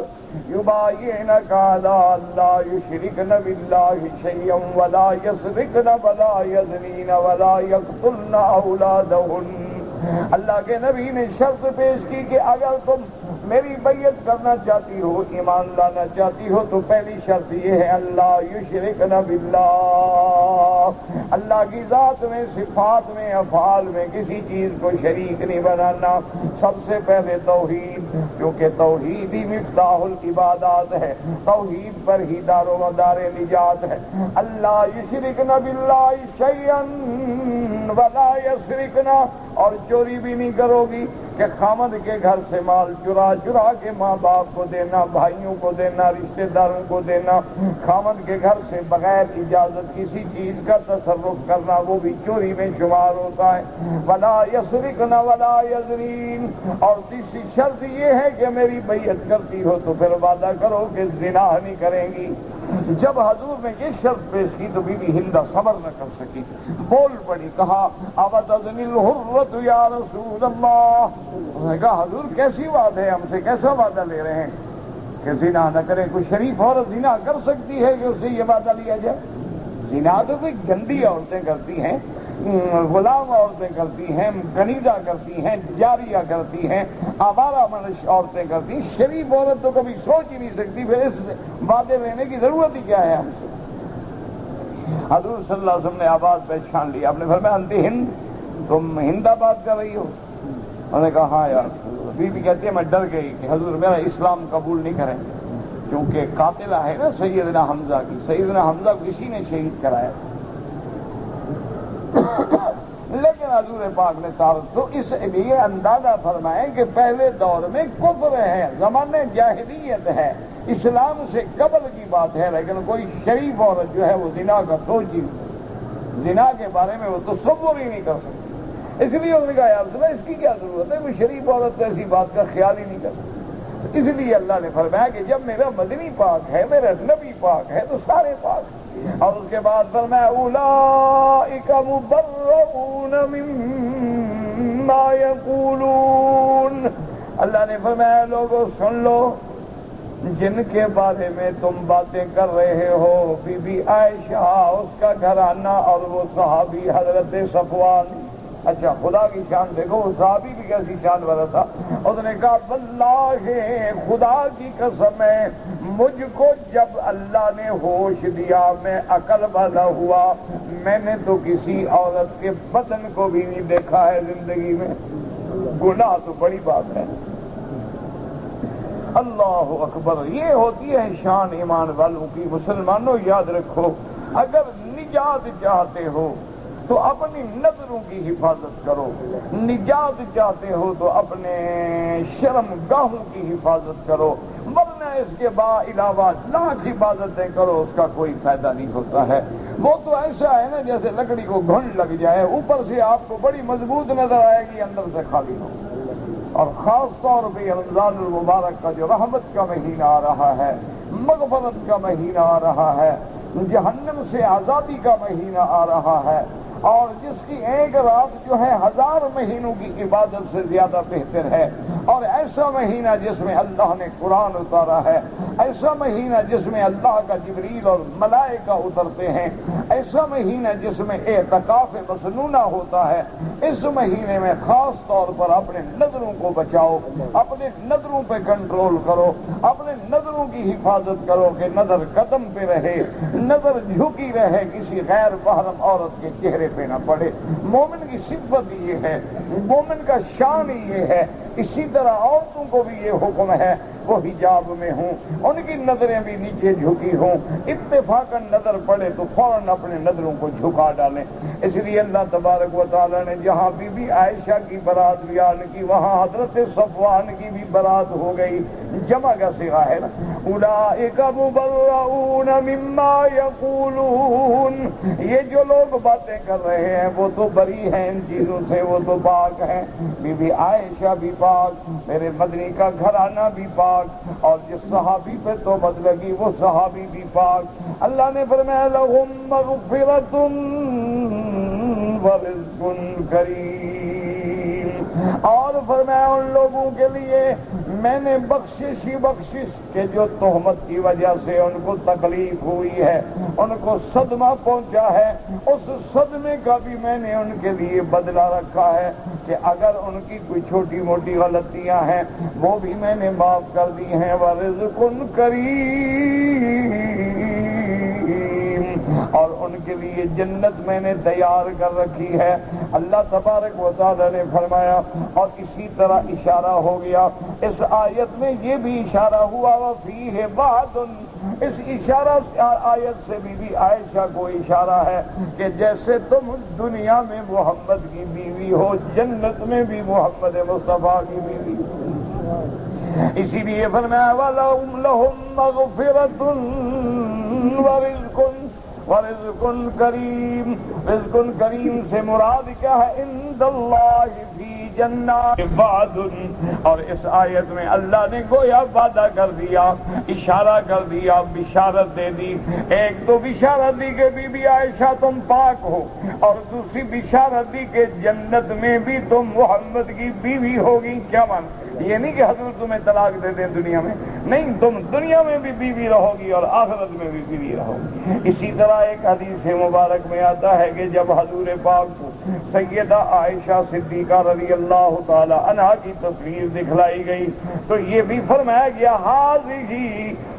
یبایعنک علی الا یشرکن باللہ شیئا ولا یسرقن ولا یزنین ولا یقتلن اولادہن. اللہ کے نبی نے شرط پیش کی کہ اگر تم میری بیعت کرنا چاہتی ہو, ایمان لانا چاہتی ہو, تو پہلی شرط یہ ہے اللہ یشرکن باللہ, اللہ کی ذات میں, صفات میں, افعال میں کسی چیز کو شریک نہیں بنانا. سب سے پہلے توحید, کیونکہ توحید ہی مفتاح العبادات ہے, توحید پر ہی دار و مدار نجات ہے. اللہ یشرکن باللہ شیئا ولا یسرقن, اور چوری بھی نہیں کرو گی کہ خامد کے گھر سے مال چرا کے ماں باپ کو دینا, بھائیوں کو دینا, رشتہ داروں کو دینا. خامد کے گھر سے بغیر اجازت کسی چیز کا تصرف کرنا وہ بھی چوری میں شمار ہوتا ہے. ولا یسرقن ولا یزنین, اور تیسری شرط یہ ہے کہ میری بیعت کرتی ہو تو پھر وعدہ کرو کہ زنا نہیں کریں گی. جب حضور نے یہ شرط پیش کی تو بی بی ہندہ صبر نہ کر سکی, بول پڑی, کہا ابتزنی الحرۃ یا رسول اللہ. انہوں نے کہا حضور کیسی بات ہے, ہم سے کیسا وعدہ لے رہے ہیں کہ زنا نہ کرے؟ کوئی شریف عورت زنا کر سکتی ہے کہ اس سے یہ وعدہ لیا جائے؟ زنا تو کوئی گندی عورتیں کرتی ہیں, غلام عورتیں کرتی ہیں, کنیزہ کرتی ہیں, جاریہ کرتی ہیں, آوارہ منش عورتیں کرتی ہیں. شریف عورت تو کبھی سوچ ہی نہیں سکتی, پھر اس وعدے لینے کی ضرورت ہی کیا ہے ہم سے؟ حضور صلی اللہ علیہ وسلم نے آواز پہچان لی. آپ نے فرمایا انت ہند, تم ہندہ بات کر رہی ہو؟ انہوں نے کہا ہاں یار. بی بی کہتی ہے میں ڈر گئی کہ حضور میرا اسلام قبول نہیں کریں, کیونکہ قاتلہ ہے نا سیدنا حمزہ کی. سیدنا حمزہ کو کسی نے شہید کرایا, لیکن حضور پاک نے تو اس لیے اندازہ فرمائے کہ پہلے دور میں کفر ہے, زمانے جاہلیت ہے, اسلام سے قبل کی بات ہے. لیکن کوئی شریف عورت جو ہے وہ زنا کا سوچ ہی, زنا کے بارے میں وہ تصور ہی نہیں کر سکتی. اس لیے انہوں نے کہا یار اس کی کیا ضرورت ہے, کوئی شریف عورت تو ایسی بات کا خیال ہی نہیں کر سکتی. اس لیے اللہ نے فرمایا کہ جب میرا مدنی پاک ہے, میرا نبی پاک ہے, تو سارے پاک. اور اس کے بعد فرمایا اولئک مبرؤون مما یقولون. اللہ نے فرمایا لوگوں سن لو, جن کے بارے میں تم باتیں کر رہے ہو, بی بی عائشہ, اس کا گھرانہ, اور وہ صحابی حضرت صفوان. اچھا خدا کی شان دیکھو, وہ صحابی بھی کیسی شان والا تھا. اس نے کہا واللہ خدا کی قسم ہے, مجھ کو جب اللہ نے ہوش دیا, میں عقل والا ہوا, میں نے تو کسی عورت کے بدن کو بھی نہیں دیکھا ہے زندگی میں. گناہ تو بڑی بات ہے. اللہ اکبر. یہ ہوتی ہے شان ایمان والوں کی. مسلمانوں یاد رکھو, اگر نجات چاہتے ہو تو اپنی نظروں کی حفاظت کرو, نجات چاہتے ہو تو اپنے شرم گاہوں کی حفاظت کرو, ورنہ اس کے علاوہ لاکھ عبادتیں کرو, اس کا کوئی فائدہ نہیں ہوتا ہے. وہ تو ایسا ہے نا جیسے لکڑی کو گھن لگ جائے, اوپر سے آپ کو بڑی مضبوط نظر آئے گی, اندر سے خالی ہو. اور خاص طور پہ رمضان المبارک کا جو رحمت کا مہینہ آ رہا ہے, مغفرت کا مہینہ آ رہا ہے, جہنم سے آزادی کا مہینہ آ رہا ہے, اور جس کی ایک رات جو ہے 1000 مہینوں کی عبادت سے زیادہ بہتر ہے. اور ایسا مہینہ جس میں اللہ نے قرآن اتارا ہے, ایسا مہینہ جس میں اللہ کا جبریل اور ملائکہ اترتے ہیں, ایسا مہینہ جس میں اعتکاف مسنونہ ہوتا ہے. اس مہینے میں خاص طور پر اپنے نظروں کو بچاؤ, اپنے نظروں پہ کنٹرول کرو, اپنے نظروں کی حفاظت کرو کہ نظر قدم پہ رہے, نظر جھکی رہے, کسی غیر محرم عورت کے چہرے پہ نہ پڑے. مومن کی صفت یہ ہے, مومن کا شان یہ ہے. اسی طرح عورتوں کو بھی یہ حکم ہے وہ حجاب میں ہوں, ان کی نظریں بھی نیچے جھکی ہوں. اتفاقاً نظر پڑے تو فوراً اپنے نظروں کو جھکا ڈالیں. اس لیے اللہ تبارک و تعالیٰ نے جہاں بی بی عائشہ کی برات بیان کی, وہاں حضرت صفوان کی بھی برات ہو گئی. جمع کا صیغہ ہے نا، اولئک مبرؤون مما یقولون، یہ جو لوگ باتیں کر رہے ہیں وہ تو بری ہیں ان چیزوں سے، وہ تو پاک ہیں، بی بی عائشہ بھی پاک، میرے مدنی کا گھرانہ بھی پاک، اور جس صحابی پہ توبت لگی وہ صحابی بھی پاک۔ اللہ نے فرمایا لہم مغفرۃ ورزق کریم، اور فرمایا ان لوگوں کے لیے میں نے بخشش ہی بخشش کہ جو تہمت کی وجہ سے ان کو تکلیف ہوئی ہے، ان کو صدمہ پہنچا ہے، اس صدمے کا بھی میں نے ان کے لیے بدلہ رکھا ہے کہ اگر ان کی کوئی چھوٹی موٹی غلطیاں ہیں وہ بھی میں نے معاف کر دی ہیں۔ ورزق کریم، اور ان کے لیے جنت میں نے تیار کر رکھی ہے۔ اللہ تبارک و تعالی نے فرمایا، اور اسی طرح اشارہ ہو گیا اس آیت میں، یہ بھی اشارہ ہوا وفیہ بعد، اس اشارہ آیت سے بھی عائشہ کو اشارہ ہے کہ جیسے تم دنیا میں محمد کی بیوی ہو، جنت میں بھی محمد مصطفیٰ کی بیوی ہو۔ اسی لیے فرمایا وَلَهُمْ مَغْفِرَةٌ وَرِزْقٌ کریم۔ رزق کریم سے مراد کیا ہے؟ عند اللہ فی جنات بعد، اور اس آیت میں اللہ نے گویا وعدہ کر دیا، اشارہ کر دیا، بشارت دے دی۔ ایک تو بشارت دی کہ بی بی عائشہ تم پاک ہو، اور دوسری بشارت دی کہ جنت میں بھی تم محمد کی بیوی ہوگی۔ کیا مان؟ یہ نہیں کہ حضور تمہیں طلاق دے دیں دنیا میں، نہیں، تم دنیا میں بھی بیوی رہو گی اور آخرت میں بھی بیوی رہو گی۔ اسی طرح ایک حدیث مبارک میں آتا ہے کہ جب حضور پاک کو سیدہ عائشہ صدیقہ رضی اللہ تعالی عنہا کی تصویر دکھلائی گئی تو یہ بھی فرمایا گیا ہذہ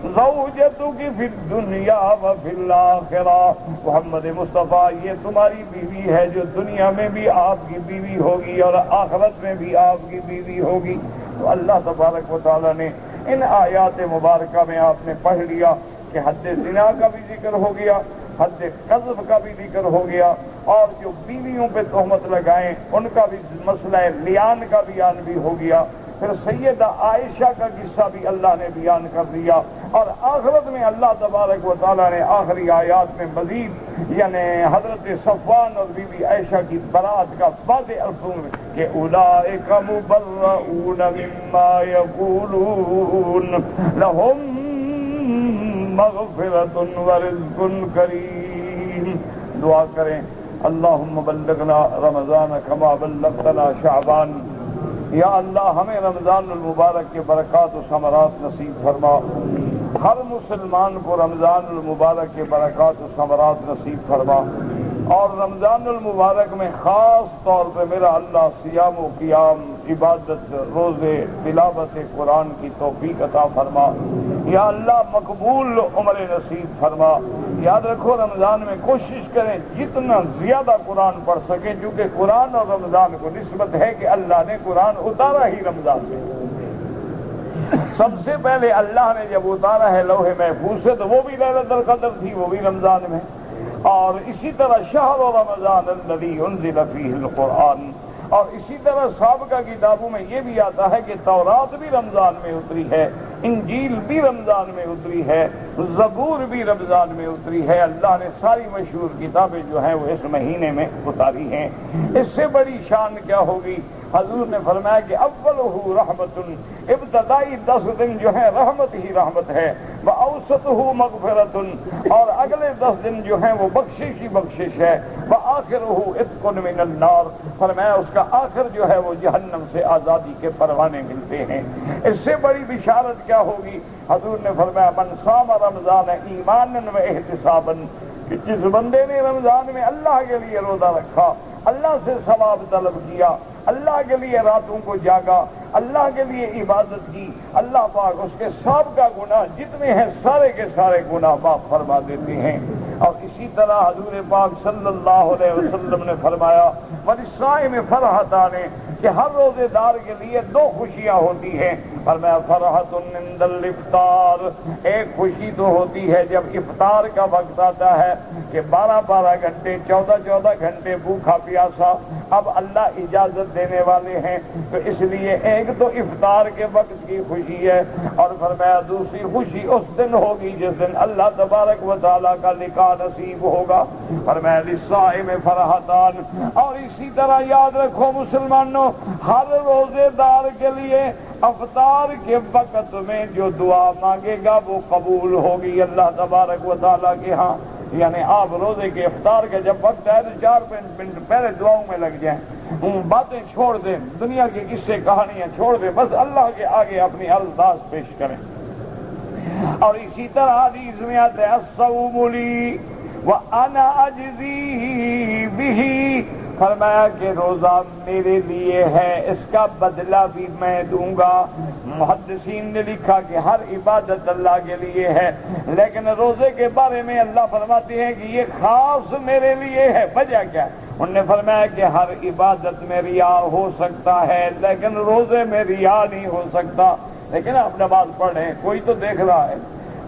زوجتک فی الدنیا وفی الآخرہ، محمد مصطفیٰ یہ تمہاری بیوی ہے جو دنیا میں بھی آپ کی بیوی ہوگی اور آخرت میں بھی آپ کی بیوی ہوگی۔ تو اللہ تبارک و تعالی نے ان آیات مبارکہ میں آپ نے پڑھ لیا کہ حد زنا کا بھی ذکر ہو گیا، حد قذف کا بھی ذکر ہو گیا، اور جو بیویوں پہ تہمت لگائیں ان کا بھی مسئلہ لیان کا بیان بھی ہو گیا، پھر سیدہ عائشہ کا قصہ بھی اللہ نے بیان کر دیا، اور آخرت میں اللہ تبارک و تعالیٰ نے آخری آیات میں مزید یعنی حضرت صفوان اور بی بی عائشہ کی برات کا واضح الفاظ میں کہ اولئک مبرؤون مما یقولون لہم مغفرۃ ورزق کریم۔ دعا کریں اللہم بلغنا رمضان کما بلغتنا شعبان، یا اللہ ہمیں رمضان المبارک کے برکات و ثمرات نصیب فرما، ہر مسلمان کو رمضان المبارک کے برکات و ثمرات نصیب فرما، اور رمضان المبارک میں خاص طور پہ میرا اللہ صیام و قیام، عبادت، روزے، تلاوت قرآن کی توفیق عطا فرما، یا اللہ مقبول عمر نصیب فرما۔ یاد رکھو رمضان میں کوشش کریں جتنا زیادہ قرآن پڑھ سکیں، کیونکہ قرآن اور رمضان کو نسبت ہے کہ اللہ نے قرآن اتارا ہی رمضان میں۔ سب سے پہلے اللہ نے جب اتارا ہے لوح محفوظ سے تو وہ بھی لیلۃ القدر تھی، وہ بھی رمضان میں، اور اسی طرح شہر رمضان الذی انزل فیہ القرآن، اور اسی طرح سابقہ کتابوں میں یہ بھی آتا ہے کہ تورات بھی رمضان میں اتری ہے، انجیل بھی رمضان میں اتری ہے، زبور بھی رمضان میں اتری ہے۔ اللہ نے ساری مشہور کتابیں جو ہیں وہ اس مہینے میں اتاری ہیں۔ اس سے بڑی شان کیا ہوگی؟ حضور نے فرمایا کہ اولہ رحمت، ابتدائی 10 دن جو ہے رحمت ہی رحمت ہے، وَأَوْسَطُهُ مَغْفِرَةٌ، اور اگلے 10 دن جو ہیں وہ بخشش ہی بخشش ہے، وَآخِرُهُ عِتْقٌ مِّنَ النَّارِ، فرمایا اس کا آخر جو ہے وہ جہنم سے آزادی کے پروانے ملتے ہیں۔ اس سے بڑی بشارت کیا ہوگی؟ حضور نے فرمایا من صام رمضان ایمانا و احتسابا، کہ جس بندے نے رمضان میں اللہ کے لیے روزہ رکھا، اللہ سے ثواب طلب کیا، اللہ کے لیے راتوں کو جاگا، اللہ کے لیے عبادت کی، اللہ پاک اس کے سابقہ گناہ جتنے ہیں سارے کے سارے گناہ معاف فرما دیتے ہیں۔ اور اسی طرح حضور پاک صلی اللہ علیہ وسلم نے فرمایا وَلِلصَّائِمِ فَرْحَتَانِ کہ ہر روزے دار کے لیے دو خوشیاں ہوتی ہیں، فرمایا فرحۃ عند الافطار، ایک خوشی تو ہوتی ہے جب افطار کا وقت آتا ہے کہ 12 گھنٹے 14 گھنٹے بھوکا پیاسا، اب اللہ اجازت دینے والے ہیں، تو اس لیے ایک تو افطار کے وقت کی خوشی ہے، اور فرمایا دوسری خوشی اس دن ہوگی جس دن اللہ تبارک و تعالیٰ کا لقاء نصیب ہوگا، فرمایا للصائم فرحتان۔ اور اسی طرح یاد رکھو مسلمانوں، ہر روزے دار کے لیے افطار کے وقت میں جو دعا مانگے گا وہ قبول ہوگی اللہ تبارک و تعالیٰ کے ہاں۔ یعنی آپ روزے کے افطار کا جب وقت ہے تو 4 منٹ پہلے دعاؤں میں لگ جائیں، باتیں چھوڑ دیں، دنیا کی قصے کہانیاں چھوڑ دیں، بس اللہ کے آگے اپنی الداز پیش کریں۔ اور اسی طرح حدیث میں آتا ہے الصوم لی وانا اجزی بہ، فرمایا کہ روزہ میرے لیے ہے، اس کا بدلہ بھی میں دوں گا۔ محدثین نے لکھا کہ ہر عبادت اللہ کے لیے ہے، لیکن روزے کے بارے میں اللہ فرماتے ہیں کہ یہ خاص میرے لیے ہے۔ وجہ کیا ہے؟ انہوں نے فرمایا کہ ہر عبادت میں ریا ہو سکتا ہے لیکن روزے میں ریا نہیں ہو سکتا۔ لیکن آپ نماز پڑھ رہے ہیں، کوئی تو دیکھ رہا ہے،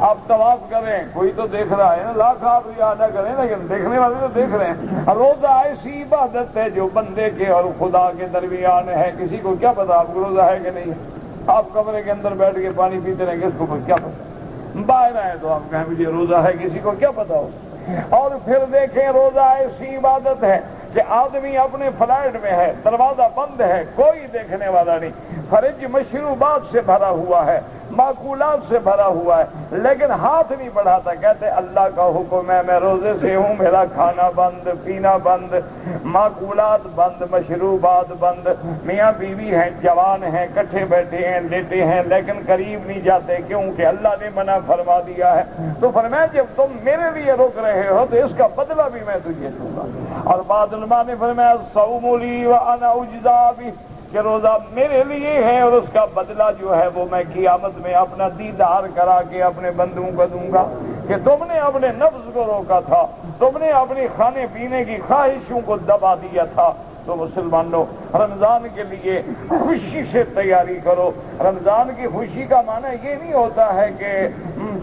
آپ طواف کریں کوئی تو دیکھ رہا ہے نا، لاکھ آپ ریا نہ کریں لیکن دیکھنے والے تو دیکھ رہے ہیں۔ روزہ ایسی عبادت ہے جو بندے کے اور خدا کے درمیان ہے، کسی کو کیا پتا آپ کو روزہ ہے کہ نہیں ہے؟ آپ کمرے کے اندر بیٹھ کے پانی پیتے رہیں گے، اس کو کیا پتا؟ باہر آئے تو آپ کہیں مجھے روزہ ہے، کسی کو کیا پتا ہو؟ اور پھر دیکھیں روزہ ایسی عبادت ہے کہ آدمی اپنے فلیٹ میں ہے، دروازہ بند ہے، کوئی دیکھنے والا نہیں، فرج مشروبات سے بھرا ہوا ہے، معقولات سے بھرا ہوا ہے، لیکن ہاتھ نہیں بڑھاتا، کہتے اللہ کا حکم ہے میں روزے سے ہوں، میرا کھانا بند، پینا بند، معقولات بند، مشروبات بند، میاں بیوی ہیں، جوان ہیں، کٹھے بیٹھے ہیں، لیٹے ہیں، لیکن قریب نہیں جاتے کیونکہ اللہ نے منع فرما دیا ہے۔ تو فرمایا جب تم میرے لیے روک رہے ہو تو اس کا بدلہ بھی میں تجھے دوں گا۔ اور بعد علماء نے فرمایا الصوم لی وانا اجزی بہ، کہ روزہ میرے لیے ہے اور اس کا بدلہ جو ہے وہ میں قیامت میں اپنا دیدار کرا کے اپنے بندوں کو دوں گا، کہ تم نے اپنے نفس کو روکا تھا، تم نے اپنی کھانے پینے کی خواہشوں کو دبا دیا تھا، تو مسلمانوں رمضان کے لیے خوشی سے تیاری کرو۔ رمضان کی خوشی کا معنی یہ نہیں ہوتا ہے کہ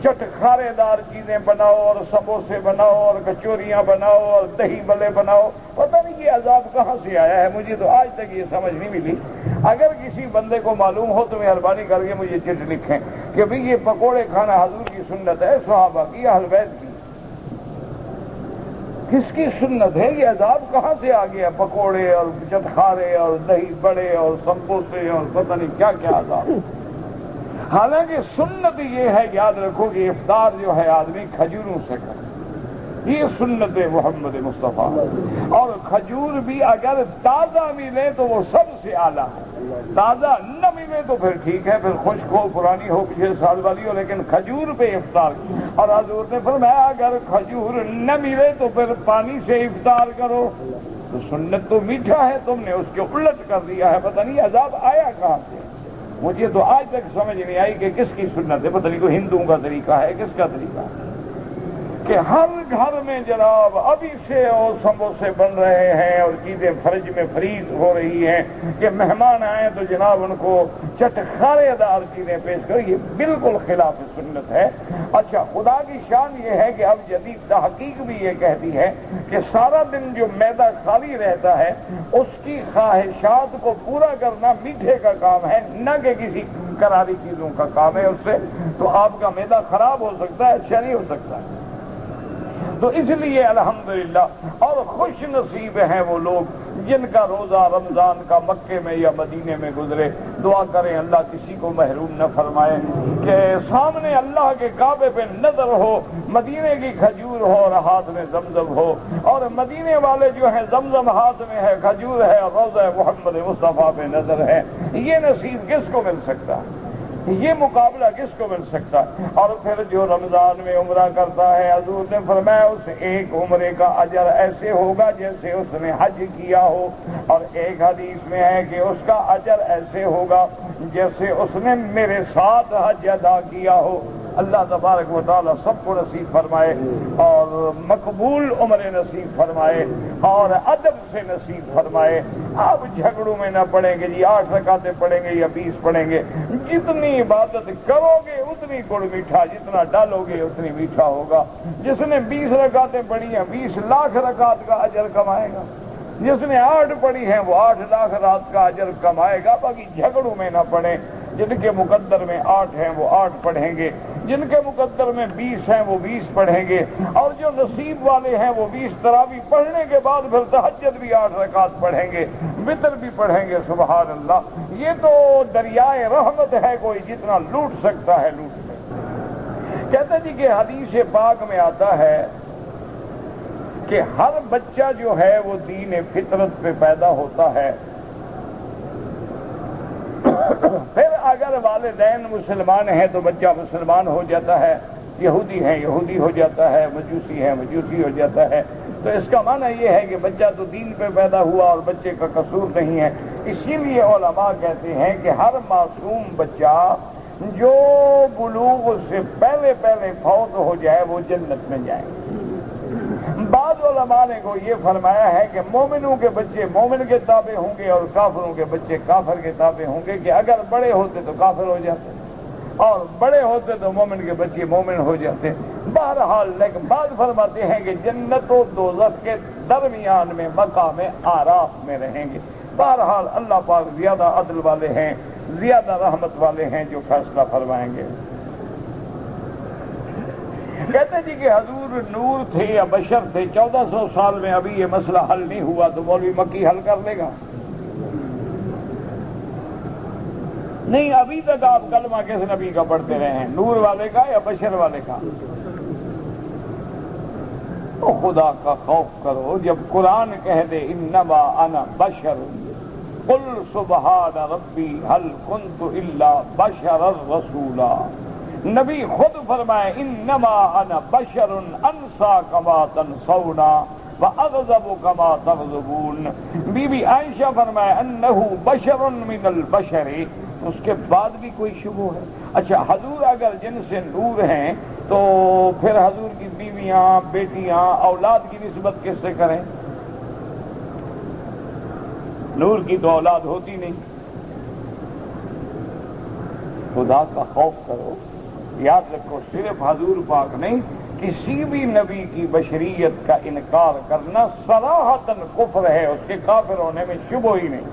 چٹخارے دار چیزیں بناؤ اور سموسے بناؤ اور کچوریاں بناؤ اور دہی بلے بناؤ، پتہ نہیں یہ عذاب کہاں سے آیا ہے، مجھے تو آج تک یہ سمجھ نہیں ملی۔ اگر کسی بندے کو معلوم ہو تو مہربانی کر کے مجھے چٹ لکھیں کہ بھئی یہ پکوڑے کھانا حضور کی سنت ہے، صحابہ کی، اہل بیت کی، کس کی سنت ہے؟ یہ عذاب کہاں سے آ گیا؟ پکوڑے اور چٹخارے اور دہی بڑے اور سموسے اور پتہ نہیں کیا کیا عذاب۔ حالانکہ سنت یہ ہے، یاد رکھو کہ افطار جو ہے آدمی کھجوروں سے کرے، یہ سنت محمد مصطفیٰ، اور کھجور بھی اگر تازہ ملے تو وہ سب سے اعلیٰ ہے، تازہ نہ ملے تو پھر ٹھیک ہے، پھر خشک ہو، پرانی ہو، 6 سال والی ہو، لیکن کھجور پہ افطار۔ اور حضور نے فرمایا اگر کھجور نہ ملے تو پھر پانی سے افطار کرو، تو سنت تو میٹھا ہے، تم نے اس کے الٹ کر دیا ہے، پتہ نہیں عذاب آیا کہاں سے؟ مجھے تو آج تک سمجھ نہیں آئی کہ کس کی سنت ہے، پتہ نہیں کوئی ہندوؤں کا طریقہ ہے، کس کا طریقہ ہے کہ ہر گھر میں جناب ابھی سے اور سموسے بن رہے ہیں اور چیزیں فرج میں فریز ہو رہی ہیں کہ مہمان آئیں تو جناب ان کو چٹخارے دار چیزیں پیش کرو، یہ بالکل خلاف سنت ہے۔ اچھا، خدا کی شان یہ ہے کہ اب جدید تحقیق بھی یہ کہتی ہے کہ سارا دن جو معدہ خالی رہتا ہے اس کی خواہشات کو پورا کرنا میٹھے کا کام ہے، نہ کہ کسی کراری چیزوں کا کام ہے، اس سے تو آپ کا معدہ خراب ہو سکتا ہے، اچھا نہیں ہو سکتا ہے۔ تو اس لیے الحمدللہ اور خوش نصیب ہیں وہ لوگ جن کا روزہ رمضان کا مکے میں یا مدینے میں گزرے۔ دعا کریں اللہ کسی کو محروم نہ فرمائے کہ سامنے اللہ کے کعبے پہ نظر ہو، مدینے کی کھجور ہو اور ہاتھ میں زمزم ہو، اور مدینے والے جو ہیں زمزم ہاتھ میں ہے، کھجور ہے اور روضہ محمد مصطفیٰ پہ نظر ہے۔ یہ نصیب کس کو مل سکتا ہے؟ یہ مقابلہ کس کو مل سکتا ہے؟ اور پھر جو رمضان میں عمرہ کرتا ہے حضور نے فرمایا اس ایک عمرے کا اجر ایسے ہوگا جیسے اس نے حج کیا ہو، اور ایک حدیث میں ہے کہ اس کا اجر ایسے ہوگا جیسے اس نے میرے ساتھ حج ادا کیا ہو۔ اللہ تبارک و تعالی سب کو نصیب فرمائے اور مقبول عمر نصیب فرمائے اور ادب سے نصیب فرمائے. آپ جھگڑوں میں نہ پڑیں گے جی 8 رکعتیں پڑھیں گے یا 20 پڑھیں گے. جتنی عبادت کرو گے اتنی گڑ میٹھا، جتنا ڈالو گے اتنی میٹھا ہوگا. جس نے 20 رکعتیں پڑھی ہیں 20 لاکھ رکعت کا اجر کمائے گا. جس نے 8 پڑھی ہیں وہ 8 لاکھ رات کا اجر کمائے گا. باقی جھگڑوں میں نہ پڑیں. جن کے مقدر میں 8 ہیں وہ 8 پڑھیں گے، جن کے مقدر میں 20 ہیں وہ 20 پڑھیں گے، اور جو نصیب والے ہیں وہ 20 تراویح پڑھنے کے بعد پھر تہجد بھی 8 رکعت پڑھیں گے، وتر بھی پڑھیں گے. سبحان اللہ. یہ تو دریائے رحمت ہے، کوئی جتنا لوٹ سکتا ہے لوٹ لے. کہتے جی کہ حدیث پاک میں آتا ہے کہ ہر بچہ جو ہے وہ دین فطرت پہ پیدا ہوتا ہے. پھر اگر والدین مسلمان ہیں تو بچہ مسلمان ہو جاتا ہے، یہودی ہیں یہودی ہو جاتا ہے، مجوسی ہیں مجوسی ہو جاتا ہے. تو اس کا معنی یہ ہے کہ بچہ تو دین پہ پیدا ہوا اور بچے کا قصور نہیں ہے. اسی لیے علماء کہتے ہیں کہ ہر معصوم بچہ جو بلوغ سے پہلے فوت ہو جائے وہ جنت میں جائے. بعض علماء نے کو یہ فرمایا ہے کہ مومنوں کے بچے مومن کے تابع ہوں گے اور کافروں کے بچے کافر کے تابع ہوں گے، کہ اگر بڑے ہوتے تو کافر ہو جاتے اور بڑے ہوتے تو مومن کے بچے مومن ہو جاتے. بہرحال لیکن بعض فرماتے ہیں کہ جنت و دوزخ کے درمیان میں مقام آراف میں رہیں گے. بہرحال اللہ پاک زیادہ عدل والے ہیں، زیادہ رحمت والے ہیں جو فیصلہ فرمائیں گے. کہتے جی کہ حضور نور تھے یا بشر تھے. 1400 سال میں ابھی یہ مسئلہ حل نہیں ہوا تو مولوی مکی حل کر لے گا؟ نہیں. ابھی تک آپ کلمہ کس نبی کا پڑھتے رہے ہیں، نور والے کا یا بشر والے کا؟ تو خدا کا خوف کرو. جب قرآن کہہ دے انما انا بشر قل سبحان ربی هل كنت الا بشرا رسولا. نبی خود فرمائے انما انا بشر انسا کما تنسونا واغضب کما تغضبون. بی بی عائشہ فرمائے انہ بشر من البشر. اس کے بعد بھی کوئی شبہ ہے؟ اچھا حضور اگر جن سے نور ہیں تو پھر حضور کی بیویاں بیٹیاں اولاد کی نسبت کس سے کریں؟ نور کی تو اولاد ہوتی نہیں. خدا کا خوف کرو. یاد رکھو صرف حضور پاک نہیں، کسی بھی نبی کی بشریت کا انکار کرنا صراحتاً کفر ہے. اس کے کافر ہونے میں شبہ ہی نہیں.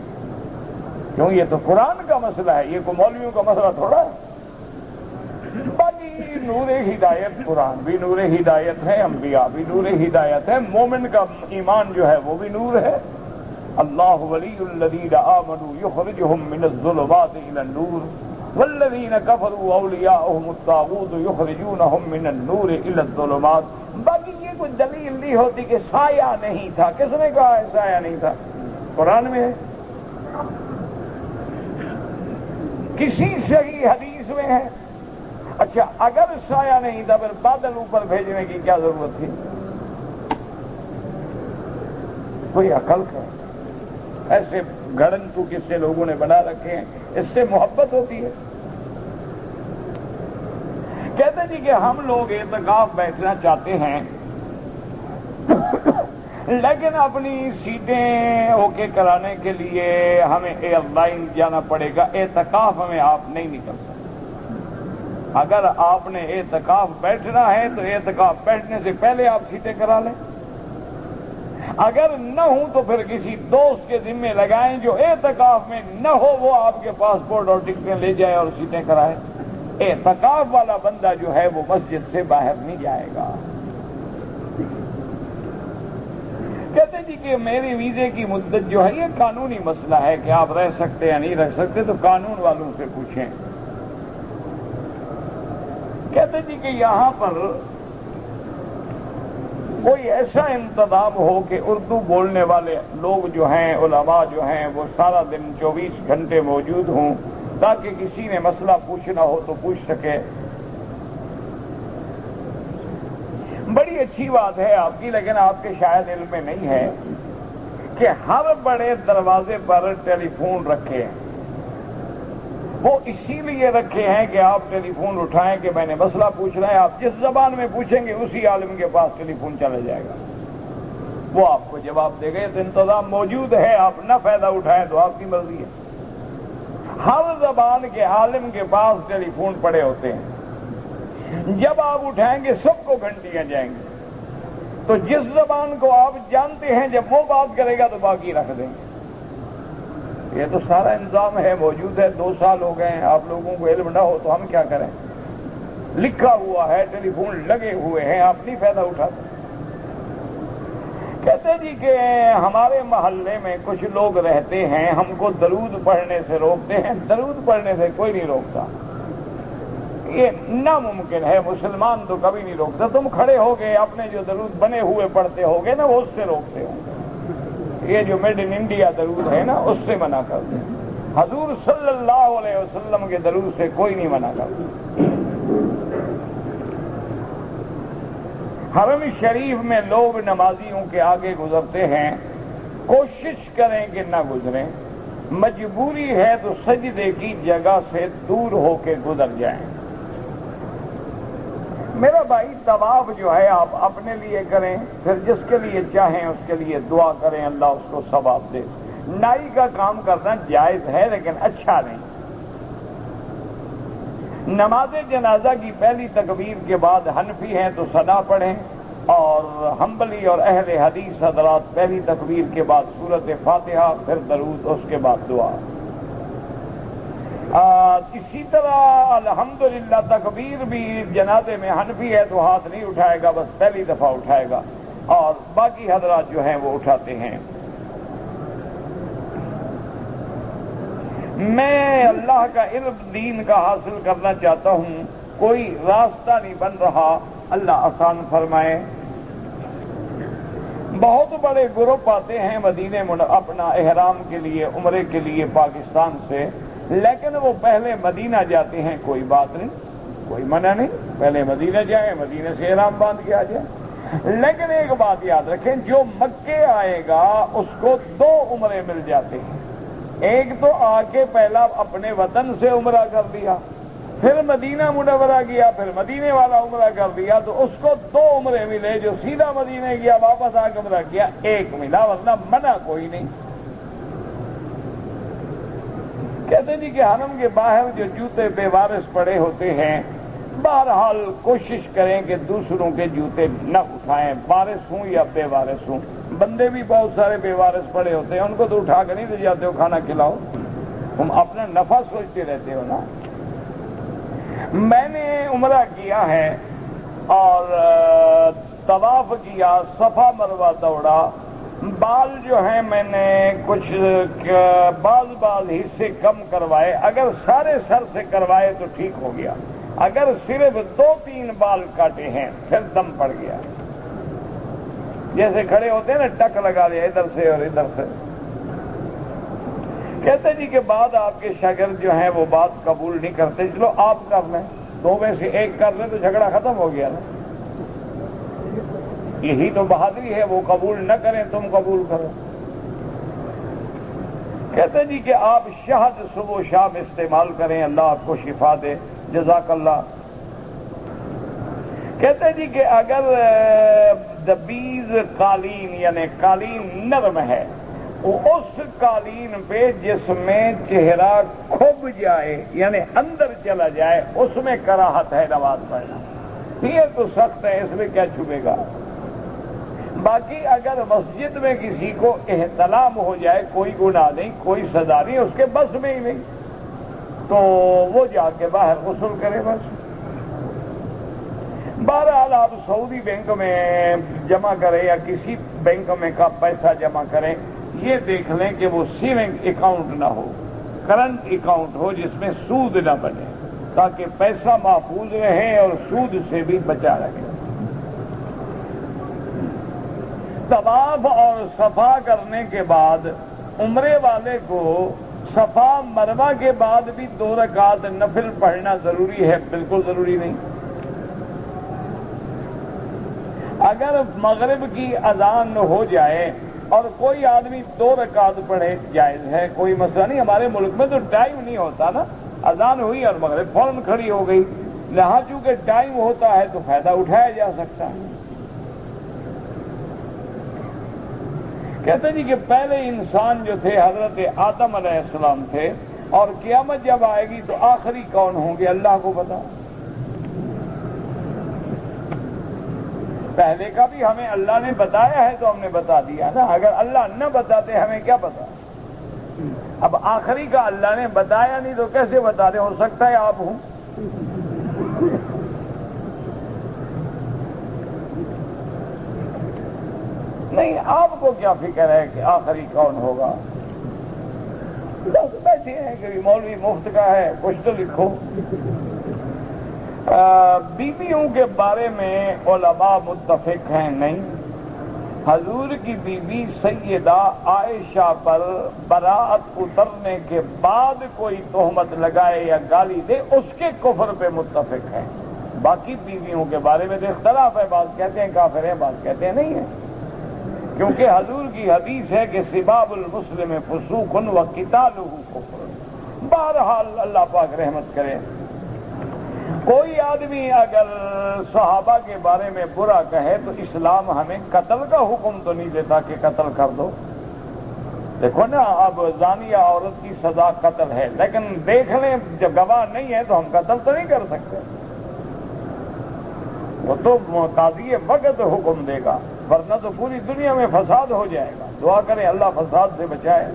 کیوں؟ یہ تو قرآن کا مسئلہ ہے، یہ کوئی مولویوں کا مسئلہ تھوڑا ہے. باقی نور ہدایت، قرآن بھی نور ہدایت ہے، انبیاء بھی نور ہدایت ہے. مومن کا ایمان جو ہے وہ بھی نور ہے. اللہ ولی الذین آمنوا یخرجہم من الظلمات الی النور والذین کفروا اولیاءہم الطاغوت یخرجونہم من النور الی الظلمات. باقی یہ کوئی دلیل نہیں ہوتی کہ سایہ نہیں تھا. کس نے کہا ہے سایہ نہیں تھا؟ قرآن میں ہے، کسی صحیح حدیث میں ہے. اچھا اگر سایہ نہیں تھا پھر بادل اوپر بھیجنے کی کیا ضرورت تھی؟ کوئی عقل کا ایسے گھڑن تو کس سے لوگوں نے بنا رکھے ہیں، اس سے محبت ہوتی ہے. کہتے جی کہ ہم لوگ اعتکاف بیٹھنا چاہتے ہیں لیکن اپنی سیٹیں اوکے کرانے کے لیے ہمیں ایئر لائن جانا پڑے گا. اعتکاف میں آپ نہیں نکل سکتے. اگر آپ نے اعتکاف بیٹھنا ہے تو اعتکاف بیٹھنے سے پہلے آپ سیٹیں کرا لیں. اگر نہ ہوں تو پھر کسی دوست کے ذمے لگائیں جو اعتکاف میں نہ ہو، وہ آپ کے پاسپورٹ اور ٹکٹیں لے جائے اور سیٹیں کرائے. اعتکاف والا بندہ جو ہے وہ مسجد سے باہر نہیں جائے گا. کہتے جی کہ میری ویزے کی مدت جو ہے یہ قانونی مسئلہ ہے کہ آپ رہ سکتے یا نہیں رہ سکتے، تو قانون والوں سے پوچھیں. کہتے جی کہ یہاں پر کوئی ایسا انتظام ہو کہ اردو بولنے والے لوگ جو ہیں، علماء جو ہیں، وہ سارا دن 24 گھنٹے موجود ہوں تاکہ کسی نے مسئلہ پوچھنا ہو تو پوچھ سکے. بڑی اچھی بات ہے آپ کی، لیکن آپ کے شاید علم میں نہیں ہے کہ ہر بڑے دروازے پر ٹیلی فون رکھے وہ اسی لیے رکھے ہیں کہ آپ ٹیلی فون اٹھائیں کہ میں نے مسئلہ پوچھنا ہے، آپ جس زبان میں پوچھیں گے اسی عالم کے پاس ٹیلی فون چلا جائے گا، وہ آپ کو جواب دے گا۔ تو انتظام موجود ہے، آپ نہ فائدہ اٹھائیں تو آپ کی مرضی ہے۔ ہر زبان کے عالم کے پاس ٹیلی فون پڑے ہوتے ہیں، جب آپ اٹھائیں گے سب کو گھنٹیاں جائیں گی، تو جس زبان کو آپ جانتے ہیں جب وہ بات کرے گا تو باقی رکھ دیں گے۔ یہ تو سارا انتظام ہے، موجود ہے، 2 سال ہو گئے ہیں، آپ لوگوں کو علم نہ ہو تو ہم کیا کریں؟ لکھا ہوا ہے، ٹیلی فون لگے ہوئے ہیں، آپ نہیں فائدہ اٹھاتے۔ کہتے جی کہ ہمارے محلے میں کچھ لوگ رہتے ہیں، ہم کو درود پڑھنے سے روکتے ہیں۔ درود پڑھنے سے کوئی نہیں روکتا، یہ ناممکن ہے، مسلمان تو کبھی نہیں روکتا۔ تم کھڑے ہو گئے اپنے جو درود بنے ہوئے پڑھتے ہو گے نا، وہ اس سے روکتے ہو۔ یہ جو میڈ ان انڈیا درود ہے نا، اس سے منع کرتے ہیں۔ حضور صلی اللہ علیہ وسلم کے درود سے کوئی نہیں منع کرتا۔ حرم شریف میں لوگ نمازیوں کے آگے گزرتے ہیں، کوشش کریں کہ نہ گزریں، مجبوری ہے تو سجدے کی جگہ سے دور ہو کے گزر جائیں۔ میرا بھائی طواف جو ہے آپ اپنے لیے کریں، پھر جس کے لیے چاہیں اس کے لیے دعا کریں، اللہ اس کو ثواب دے۔ نائی کا کام کرنا جائز ہے لیکن اچھا نہیں۔ نماز جنازہ کی پہلی تکبیر کے بعد حنفی ہیں تو ثنا پڑھیں، اور حنبلی اور اہل حدیث حضرات پہلی تکبیر کے بعد سورۃ فاتحہ، پھر درود، اس کے بعد دعا۔ اسی طرح الحمدللہ تکبیر بھی جنازے میں حنفی ہے تو ہاتھ نہیں اٹھائے گا، بس پہلی دفعہ اٹھائے گا، اور باقی حضرات جو ہیں وہ اٹھاتے ہیں۔ میں اللہ کا علم دین کا حاصل کرنا چاہتا ہوں، کوئی راستہ نہیں بن رہا، اللہ آسان فرمائے۔ بہت بڑے گروپ آتے ہیں مدینے اپنا احرام کے لیے، عمرے کے لیے پاکستان سے، لیکن وہ پہلے مدینہ جاتے ہیں، کوئی بات نہیں، کوئی منع نہیں، پہلے مدینہ جائیں، مدینہ سے احرام باندھ کے آ جائیں۔ لیکن ایک بات یاد رکھیں، جو مکے آئے گا اس کو 2 عمرے مل جاتے ہیں۔ ایک تو آ کے پہلا اپنے وطن سے عمرہ کر دیا، پھر مدینہ منورہ گیا، پھر مدینے والا عمرہ کر دیا، تو اس کو 2 عمرے ملے۔ جو سیدھا مدینہ گیا واپس آ کے عمرہ کیا، 1 ملا، ورنہ منع کوئی نہیں۔ کہتے جی کہ حرم کے باہر جو جوتے بے وارث پڑے ہوتے ہیں، بہرحال کوشش کریں کہ دوسروں کے جوتے نہ اٹھائیں، وارث ہوں یا بے وارث ہوں۔ بندے بھی بہت سارے بے وارث پڑے ہوتے ہیں، ان کو تو اٹھا کے نہیں لے جاتے ہو کھانا کھلاؤ، تم اپنا نفع سوچتے رہتے ہو نا۔ میں نے عمرہ کیا ہے اور طواف کیا، صفا مروہ دوڑا، بال جو ہیں میں نے کچھ بعض حصے کم کروائے، اگر سارے سر سے کروائے تو ٹھیک ہو گیا، اگر صرف 2-3 بال کاٹے ہیں پھر دم پڑ گیا۔ جیسے کھڑے ہوتے ہیں نا، ٹک لگا لیا ادھر سے اور ادھر سے۔ کہتے جی کہ بعد آپ کے شاگرد جو ہیں وہ بات قبول نہیں کرتے، چلو آپ کر لیں، 2 میں سے 1 کر لیں تو جھگڑا ختم ہو گیا نا۔ یہی تو بہادری ہے، وہ قبول نہ کریں تم قبول کرو۔ کہتے جی کہ آپ شہد صبح و شام استعمال کریں، اللہ آپ کو شفا دے، جزاک اللہ۔ کہتے جی کہ اگر دبیز قالین یعنی قالین نرم ہے، اس قالین پہ جس میں چہرہ کھب جائے یعنی اندر چلا جائے، اس میں کراہت ہے نماز پڑھنا۔ یہ تو سخت ہے، اس میں کیا چھپے گا۔ باقی اگر مسجد میں کسی کو احتلام ہو جائے، کوئی گناہ نہیں، کوئی سزا نہیں، اس کے بس میں ہی نہیں، تو وہ جا کے باہر غسل کرے بس۔ بہرحال آپ سعودی بینک میں جمع کریں یا کسی بینک میں کا پیسہ جمع کریں، یہ دیکھ لیں کہ وہ سیونگ اکاؤنٹ نہ ہو، کرنٹ اکاؤنٹ ہو جس میں سود نہ بنے، تاکہ پیسہ محفوظ رہے اور سود سے بھی بچا رہے۔ طواف اور صفا کرنے کے بعد عمرے والے کو صفا مروہ کے بعد بھی 2 رکعت نفل پڑھنا ضروری ہے؟ بالکل ضروری نہیں۔ اگر مغرب کی اذان ہو جائے اور کوئی آدمی 2 رکعت پڑھے، جائز ہے، کوئی مسئلہ نہیں۔ ہمارے ملک میں تو ٹائم نہیں ہوتا نا، اذان ہوئی اور مغرب فوراً کھڑی ہو گئی، یہاں چونکہ ٹائم ہوتا ہے تو فائدہ اٹھایا جا سکتا ہے۔ کہتے جی کہ پہلے انسان جو تھے حضرت آدم علیہ السلام تھے، اور قیامت جب آئے گی تو آخری کون ہوں گے اللہ کو پتا۔ پہلے کا بھی ہمیں اللہ نے بتایا ہے تو ہم نے بتا دیا نا، اگر اللہ نہ بتاتے ہمیں کیا پتا۔ اب آخری کا اللہ نے بتایا نہیں تو کیسے بتا دیں، ہو سکتا ہے آپ ہوں۔ نہیں، آپ کو کیا فکر ہے کہ آخری کون ہوگا؟ بس بیٹھے ہیں کہ مولوی مفت کا ہے کچھ تو لکھو۔ بیویوں کے بارے میں علماء متفق ہیں نہیں۔ حضور کی بیوی سیدہ عائشہ پر براءت اترنے کے بعد کوئی تہمت لگائے یا گالی دے اس کے کفر پہ متفق ہیں۔ باقی بیویوں کے بارے میں تو اختلاف ہے، بعض کہتے ہیں کافر ہیں، بعض کہتے ہیں نہیں ہے، کیونکہ حضور کی حدیث ہے کہ سباب المسلم فسوق و قتالہ کفر۔ بہرحال اللہ پاک رحمت کرے۔ کوئی آدمی اگر صحابہ کے بارے میں برا کہے تو اسلام ہمیں قتل کا حکم تو نہیں دیتا کہ قتل کر دو۔ دیکھو نا، اب زانیہ عورت کی سزا قتل ہے، لیکن دیکھ لیں جب گواہ نہیں ہے تو ہم قتل تو نہیں کر سکتے، وہ تو قاضی وقت حکم دے گا، ورنہ تو پوری دنیا میں فساد ہو جائے گا۔ دعا کریں اللہ فساد سے بچائے۔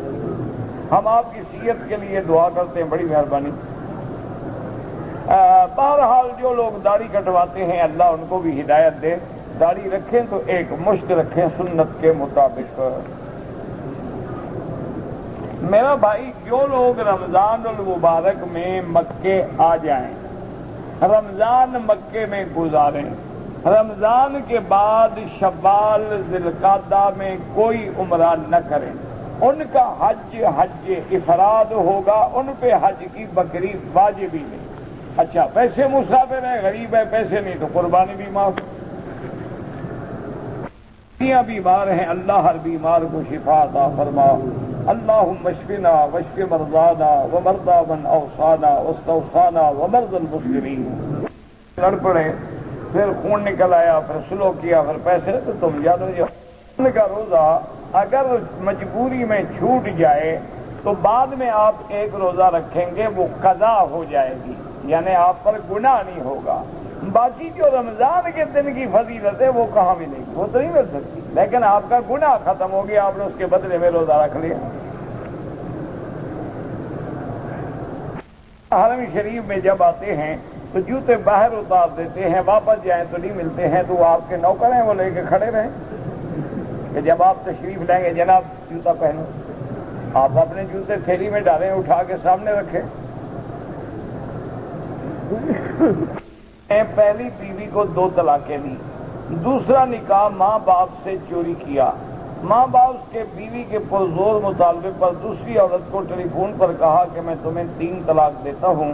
ہم آپ کی صحت کے لیے دعا کرتے ہیں، بڑی مہربانی۔ بہرحال جو لوگ داڑھی کٹواتے ہیں اللہ ان کو بھی ہدایت دے، داڑھی رکھیں تو ایک مشت رکھیں سنت کے مطابق۔ میرا بھائی، جو لوگ رمضان المبارک میں مکے آ جائیں، رمضان مکے میں گزاریں، رمضان کے بعد شوال ذی القعدہ میں کوئی عمرہ نہ کریں، ان کا حج افراد ہوگا، ان پہ حج کی بکری واجب ہی نہیں۔ اچھا، پیسے مسافر ہیں، غریب ہے، پیسے نہیں تو قربانی بھی معاف۔ بیمار ہیں، اللہ ہر بیمار کو شفا عطا فرما۔ اللہم اشفنا واشف مرضانا ومرضى من اوصانا واستوصانا ومرضى المسلمین۔ لڑ پڑے، پھر خون نکل آیا، پھر سلو کیا، پھر پیسے، تو تم یاد ہو جاؤ۔ ان کا روزہ اگر مجبوری میں چھوٹ جائے تو بعد میں آپ ایک روزہ رکھیں گے، وہ قضا ہو جائے گی، یعنی آپ پر گناہ نہیں ہوگا۔ باقی جو رمضان کے دن کی فضیلت ہے وہ کہاں ملے گی، وہ تو نہیں مل سکتی، لیکن آپ کا گناہ ختم ہو گیا، آپ نے اس کے بدلے میں روزہ رکھ لیا۔ حرم شریف میں جب آتے ہیں تو جوتے باہر اتار دیتے ہیں، واپس جائیں تو نہیں ملتے ہیں، تو وہ آپ کے نوکر ہیں، وہ لے کے کھڑے رہیں کہ جب آپ تشریف لائیں گے جناب جوتا پہنو۔ آپ اپنے جوتے تھیلی میں ڈالیں، اٹھا کے سامنے رکھیں۔ پہلی بیوی کو 2 طلاقیں دی، دوسرا نکاح ماں باپ سے چوری کیا، ماں باپ کے بیوی کے پرزور مطالبے پر دوسری عورت کو ٹیلی فون پر کہا کہ میں تمہیں 3 طلاق دیتا ہوں،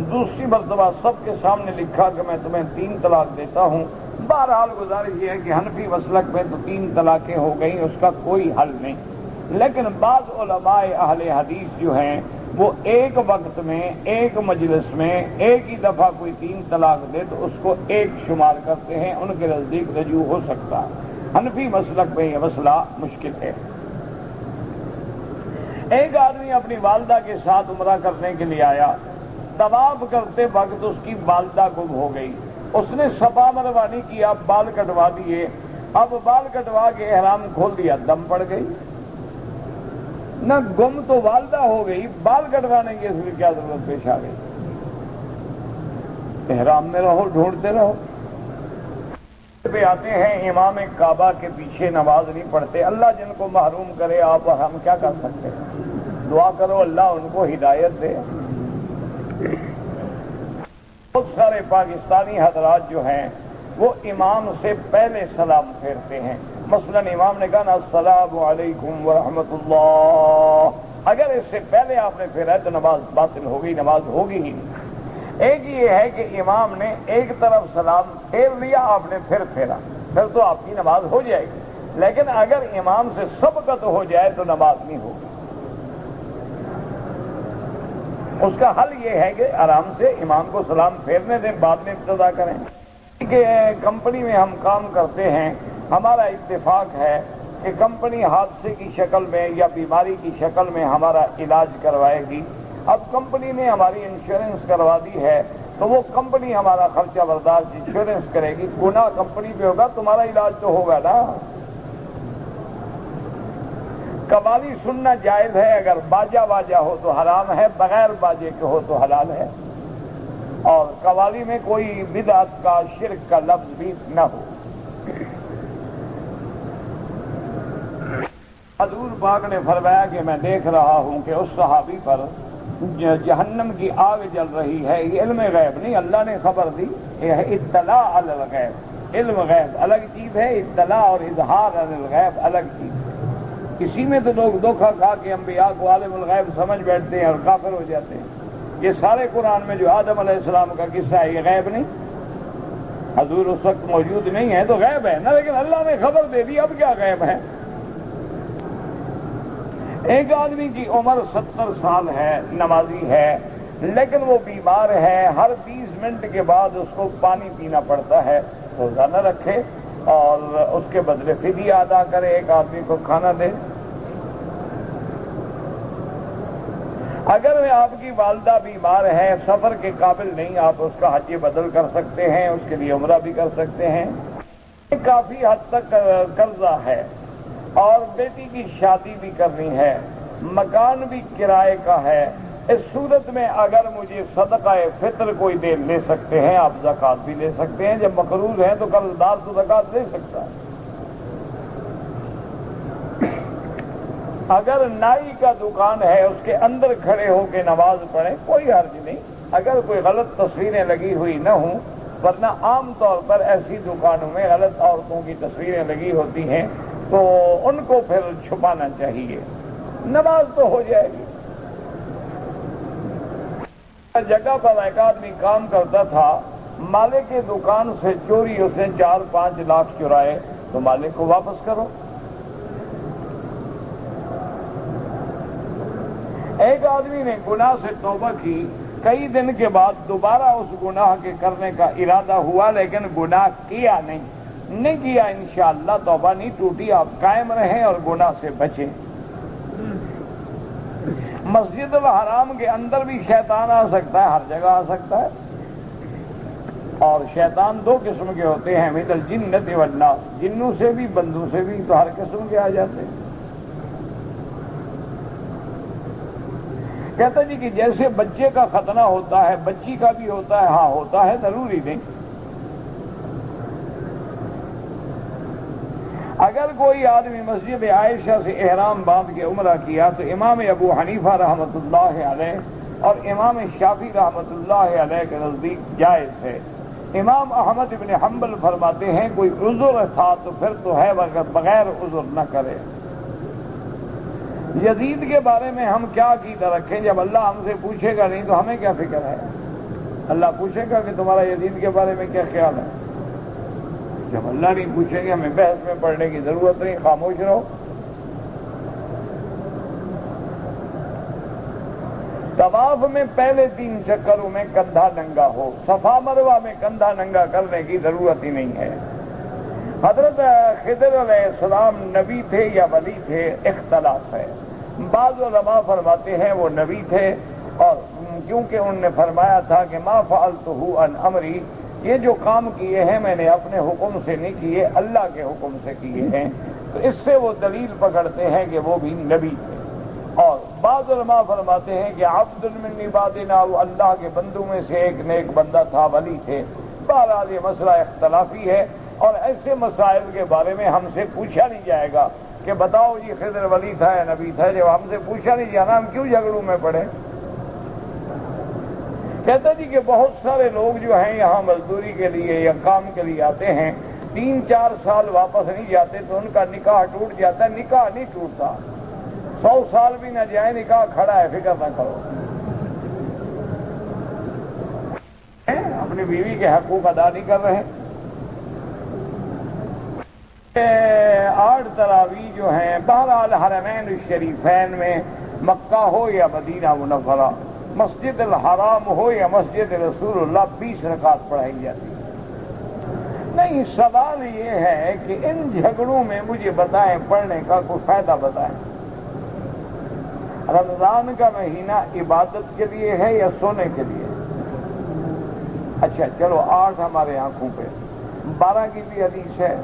دوسری مرتبہ سب کے سامنے لکھا کہ میں تمہیں 3 طلاق دیتا ہوں۔ بہرحال گزارش یہ ہے کہ حنفی مسلک میں تو 3 طلاقیں ہو گئیں، اس کا کوئی حل نہیں، لیکن بعض علماء اہل حدیث جو ہیں وہ ایک وقت میں، ایک مجلس میں، ایک ہی دفعہ کوئی 3 طلاق دے تو اس کو ایک شمار کرتے ہیں، ان کے نزدیک رجوع ہو سکتا ہے۔ حنفی مسلک میں یہ مسئلہ مشکل ہے۔ ایک آدمی اپنی والدہ کے ساتھ عمرہ کرنے کے لیے آیا، طواف کرتے وقت اس کی والدہ گم ہو گئی، اس نے صفا مروا نہیں کیا، بال کٹوا دیے، اب بال کٹوا کے احرام کھول دیا، دم پڑ گئی نہ، گم تو والدہ ہو گئی، بال کٹوانے کی اس میں کیا ضرورت پیش آ گئی؟ احرام میں رہو، ڈھونڈتے رہو۔ پہ آتے ہیں امام کعبہ کے پیچھے نماز نہیں پڑھتے، اللہ جن کو محروم کرے، آپ اور ہم کیا کر سکتے ہیں؟ دعا کرو اللہ ان کو ہدایت دے۔ بہت سارے پاکستانی حضرات جو ہیں وہ امام سے پہلے سلام پھیرتے ہیں، مثلا امام نے کہا نا السلام علیکم ورحمۃ اللہ، اگر اس سے پہلے آپ نے پھیرا ہے تو نماز باطل ہو گئی، نماز ہوگی ہی نہیں۔ ایک یہ ہے کہ امام نے ایک طرف سلام پھیر لیا، آپ نے پھر پھیرا، پھر تو آپ کی نماز ہو جائے گی، لیکن اگر امام سے سبقت ہو جائے تو نماز نہیں ہوگی۔ اس کا حل یہ ہے کہ آرام سے امام کو سلام پھیرنے دیں، بعد میں ابتدا کریں کہ کمپنی میں ہم کام کرتے ہیں، ہمارا اتفاق ہے کہ کمپنی حادثے کی شکل میں یا بیماری کی شکل میں ہمارا علاج کروائے گی۔ اب کمپنی نے ہماری انشورنس کروا دی ہے تو وہ کمپنی ہمارا خرچہ برداشت انشورنس کرے گی، گناہ کمپنی پہ ہوگا، تمہارا علاج تو ہوگا نا۔ قوالی سننا جائز ہے، اگر باجا واجا ہو تو حرام ہے، بغیر باجے کے ہو تو حلال ہے، اور قوالی میں کوئی بدعت کا شرک کا لفظ بھی نہ ہو۔ حضور پاک نے فرمایا کہ میں دیکھ رہا ہوں کہ اس صحابی پر جہنم کی آگ جل رہی ہے، یہ علم غیب نہیں، اللہ نے خبر دی، یہ ہے اطلاع علی الغیب۔ علم غیب الگ چیز ہے، اطلاع اور اظہار علی الغیب الگ چیز ہے۔ اسی میں تو لوگ دھوکہ کھا کے انبیاء کو عالم الغیب سمجھ بیٹھتے ہیں اور کافر ہو جاتے ہیں۔ یہ سارے قرآن میں جو آدم علیہ السلام کا قصہ ہے یہ غیب نہیں، حضور اس وقت موجود نہیں ہے تو غیب ہے نا، لیکن اللہ نے خبر دے دی، اب کیا غیب ہے؟ ایک آدمی کی عمر 70 سال ہے، نمازی ہے، لیکن وہ بیمار ہے، ہر 20 منٹ کے بعد اس کو پانی پینا پڑتا ہے، روزہ نہ رکھے اور اس کے بدلے فدیہ ادا کرے، ایک آدمی کو کھانا دے۔ اگر آپ کی والدہ بیمار ہے، سفر کے قابل نہیں، آپ اس کا حج بدل کر سکتے ہیں، اس کے لیے عمرہ بھی کر سکتے ہیں۔ کافی حد تک قرضہ ہے اور بیٹی کی شادی بھی کرنی ہے، مکان بھی کرائے کا ہے، اس صورت میں اگر مجھے صدقہ فطر کوئی دے لے سکتے ہیں، آپ زکوٰۃ بھی لے سکتے ہیں۔ جب مقروض ہیں تو قرض دار تو زکوٰۃ لے سکتا ہے۔ اگر نائی کا دکان ہے، اس کے اندر کھڑے ہو کے نماز پڑھیں، کوئی حرج نہیں، اگر کوئی غلط تصویریں لگی ہوئی نہ ہوں، ورنہ عام طور پر ایسی دکانوں میں غلط عورتوں کی تصویریں لگی ہوتی ہیں تو ان کو پھر چھپانا چاہیے، نماز تو ہو جائے گی۔ جگہ پر ایک آدمی کام کرتا تھا، مالک کی دکان سے چوری اس نے 4-5 لاکھ چرائے، تو مالک کو واپس کرو۔ ایک آدمی نے گناہ سے توبہ کی، کئی دن کے بعد دوبارہ اس گناہ کے کرنے کا ارادہ ہوا، لیکن گناہ کیا نہیں کیا، انشاءاللہ توبہ نہیں ٹوٹی، آپ قائم رہیں اور گناہ سے بچیں۔ مسجد الحرام کے اندر بھی شیطان آ سکتا ہے، ہر جگہ آ سکتا ہے، اور شیطان 2 قسم کے ہوتے ہیں، من الجنۃ والناس، جنوں سے بھی بندوں سے بھی، تو ہر قسم کے آ جاتے ہیں۔ کہتا جی کہ جیسے بچے کا ختنہ ہوتا ہے، بچی کا بھی ہوتا ہے، ہاں ہوتا ہے، ضروری نہیں۔ اگر کوئی آدمی مسجد عائشہ سے احرام باندھ کے عمرہ کیا تو امام ابو حنیفہ رحمۃ اللہ علیہ اور امام شافعی رحمۃ اللہ علیہ کے نزدیک جائز ہے۔ امام احمد بن حنبل فرماتے ہیں کوئی عذر تھا تو پھر تو ہے، مگر بغیر عذر نہ کرے۔ یزید کے بارے میں ہم کیا عقیدہ رکھیں؟ جب اللہ ہم سے پوچھے گا نہیں تو ہمیں کیا فکر ہے؟ اللہ پوچھے گا کہ تمہارا یزید کے بارے میں کیا خیال ہے؟ جب اللہ نہیں پوچھیں گے ہمیں بحث میں پڑھنے کی ضرورت نہیں، خاموش رہو۔ طواف میں پہلے 3 چکروں میں کندھا ننگا ہو، صفا مروہ میں کندھا ننگا کرنے کی ضرورت ہی نہیں ہے۔ حضرت خضر علیہ السلام نبی تھے یا ولی تھے، اختلاف ہے۔ بعض علماء فرماتے ہیں وہ نبی تھے، اور کیونکہ انہوں نے فرمایا تھا کہ ما فعلتہ عن امری، یہ جو کام کیے ہیں میں نے اپنے حکم سے نہیں کیے، اللہ کے حکم سے کیے ہیں، تو اس سے وہ دلیل پکڑتے ہیں کہ وہ بھی نبی تھے۔ اور بعض علماء فرماتے ہیں کہ عبد من عبادنا، وہ اللہ کے بندوں میں سے ایک نیک بندہ تھا، ولی تھے۔ بہرحال یہ مسئلہ اختلافی ہے، اور ایسے مسائل کے بارے میں ہم سے پوچھا نہیں جائے گا کہ بتاؤ جی خضر ولی تھا یا نبی تھا، جب ہم سے پوچھا نہیں جانا ہم کیوں جھگڑوں میں پڑے؟ کہتا جی کہ بہت سارے لوگ جو ہیں یہاں مزدوری کے لیے یا کام کے لیے آتے ہیں، 3-4 سال واپس نہیں جاتے تو ان کا نکاح ٹوٹ جاتا ہے۔ نکاح نہیں ٹوٹتا، 100 سال بھی نہ جائیں نکاح کھڑا ہے، فکر نہ کرو۔ اپنی بیوی کے حقوق ادا نہیں کر رہے۔ 8 تراویح جو ہیں بہرحال حرمین الشریفین میں، مکہ ہو یا مدینہ منورہ، مسجد الحرام ہو یا مسجد رسول اللہ 20 رکعت پڑھائی جاتی ہے؟ نہیں، سوال یہ ہے کہ ان جھگڑوں میں مجھے بتائیں، پڑھنے کا کوئی فائدہ بتائیں۔ رمضان کا مہینہ عبادت کے لیے ہے یا سونے کے لیے؟ اچھا چلو 8 ہمارے آنکھوں پہ، 12 کی بھی حدیث ہے،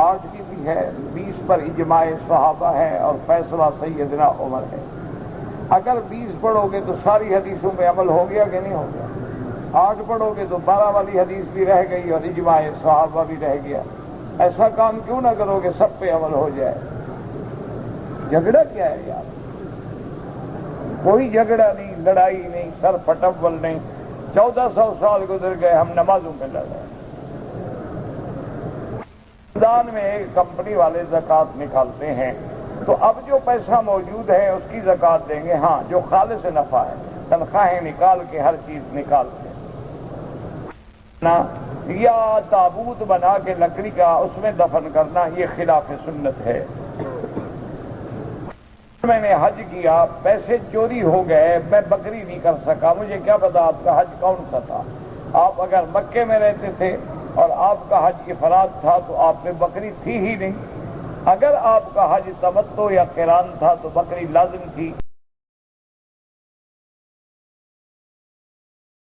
8 کی بھی ہے، 20 پر اجماع صحابہ ہے اور فیصلہ سیدنا عمر ہے۔ اگر 20 پڑھو گے تو ساری حدیثوں پہ عمل ہو گیا کہ نہیں ہو گیا؟ 8 پڑھو گے تو 12 والی حدیث بھی رہ گئی اور اجماع صحابہ بھی رہ گیا۔ ایسا کام کیوں نہ کرو کہ سب پہ عمل ہو جائے؟ جھگڑا کیا ہے یار؟ کوئی جھگڑا نہیں، لڑائی نہیں، سر پٹول نہیں۔ 1400 سال گزر گئے، ہم نمازوں پہ لڑ رہے ہیں۔ رمضان میں ایک کمپنی والے زکوٰۃ نکالتے ہیں، تو اب جو پیسہ موجود ہے اس کی زکوٰۃ دیں گے، ہاں جو خالص نفع ہے، تنخواہیں نکال کے ہر چیز نکالتے ہیں، یا تابوت بنا کے لکڑی کا اس میں دفن کرنا، یہ خلاف سنت ہے۔ میں نے حج کیا، پیسے چوری ہو گئے، میں بکری نہیں کر سکا، مجھے کیا پتا آپ کا حج کون سا تھا؟ آپ اگر مکے میں رہتے تھے اور آپ کا حج افراد تھا تو آپ میں بکری تھی ہی نہیں۔ اگر آپ کا حج تمتع یا قران تھا تو بکری لازم تھی۔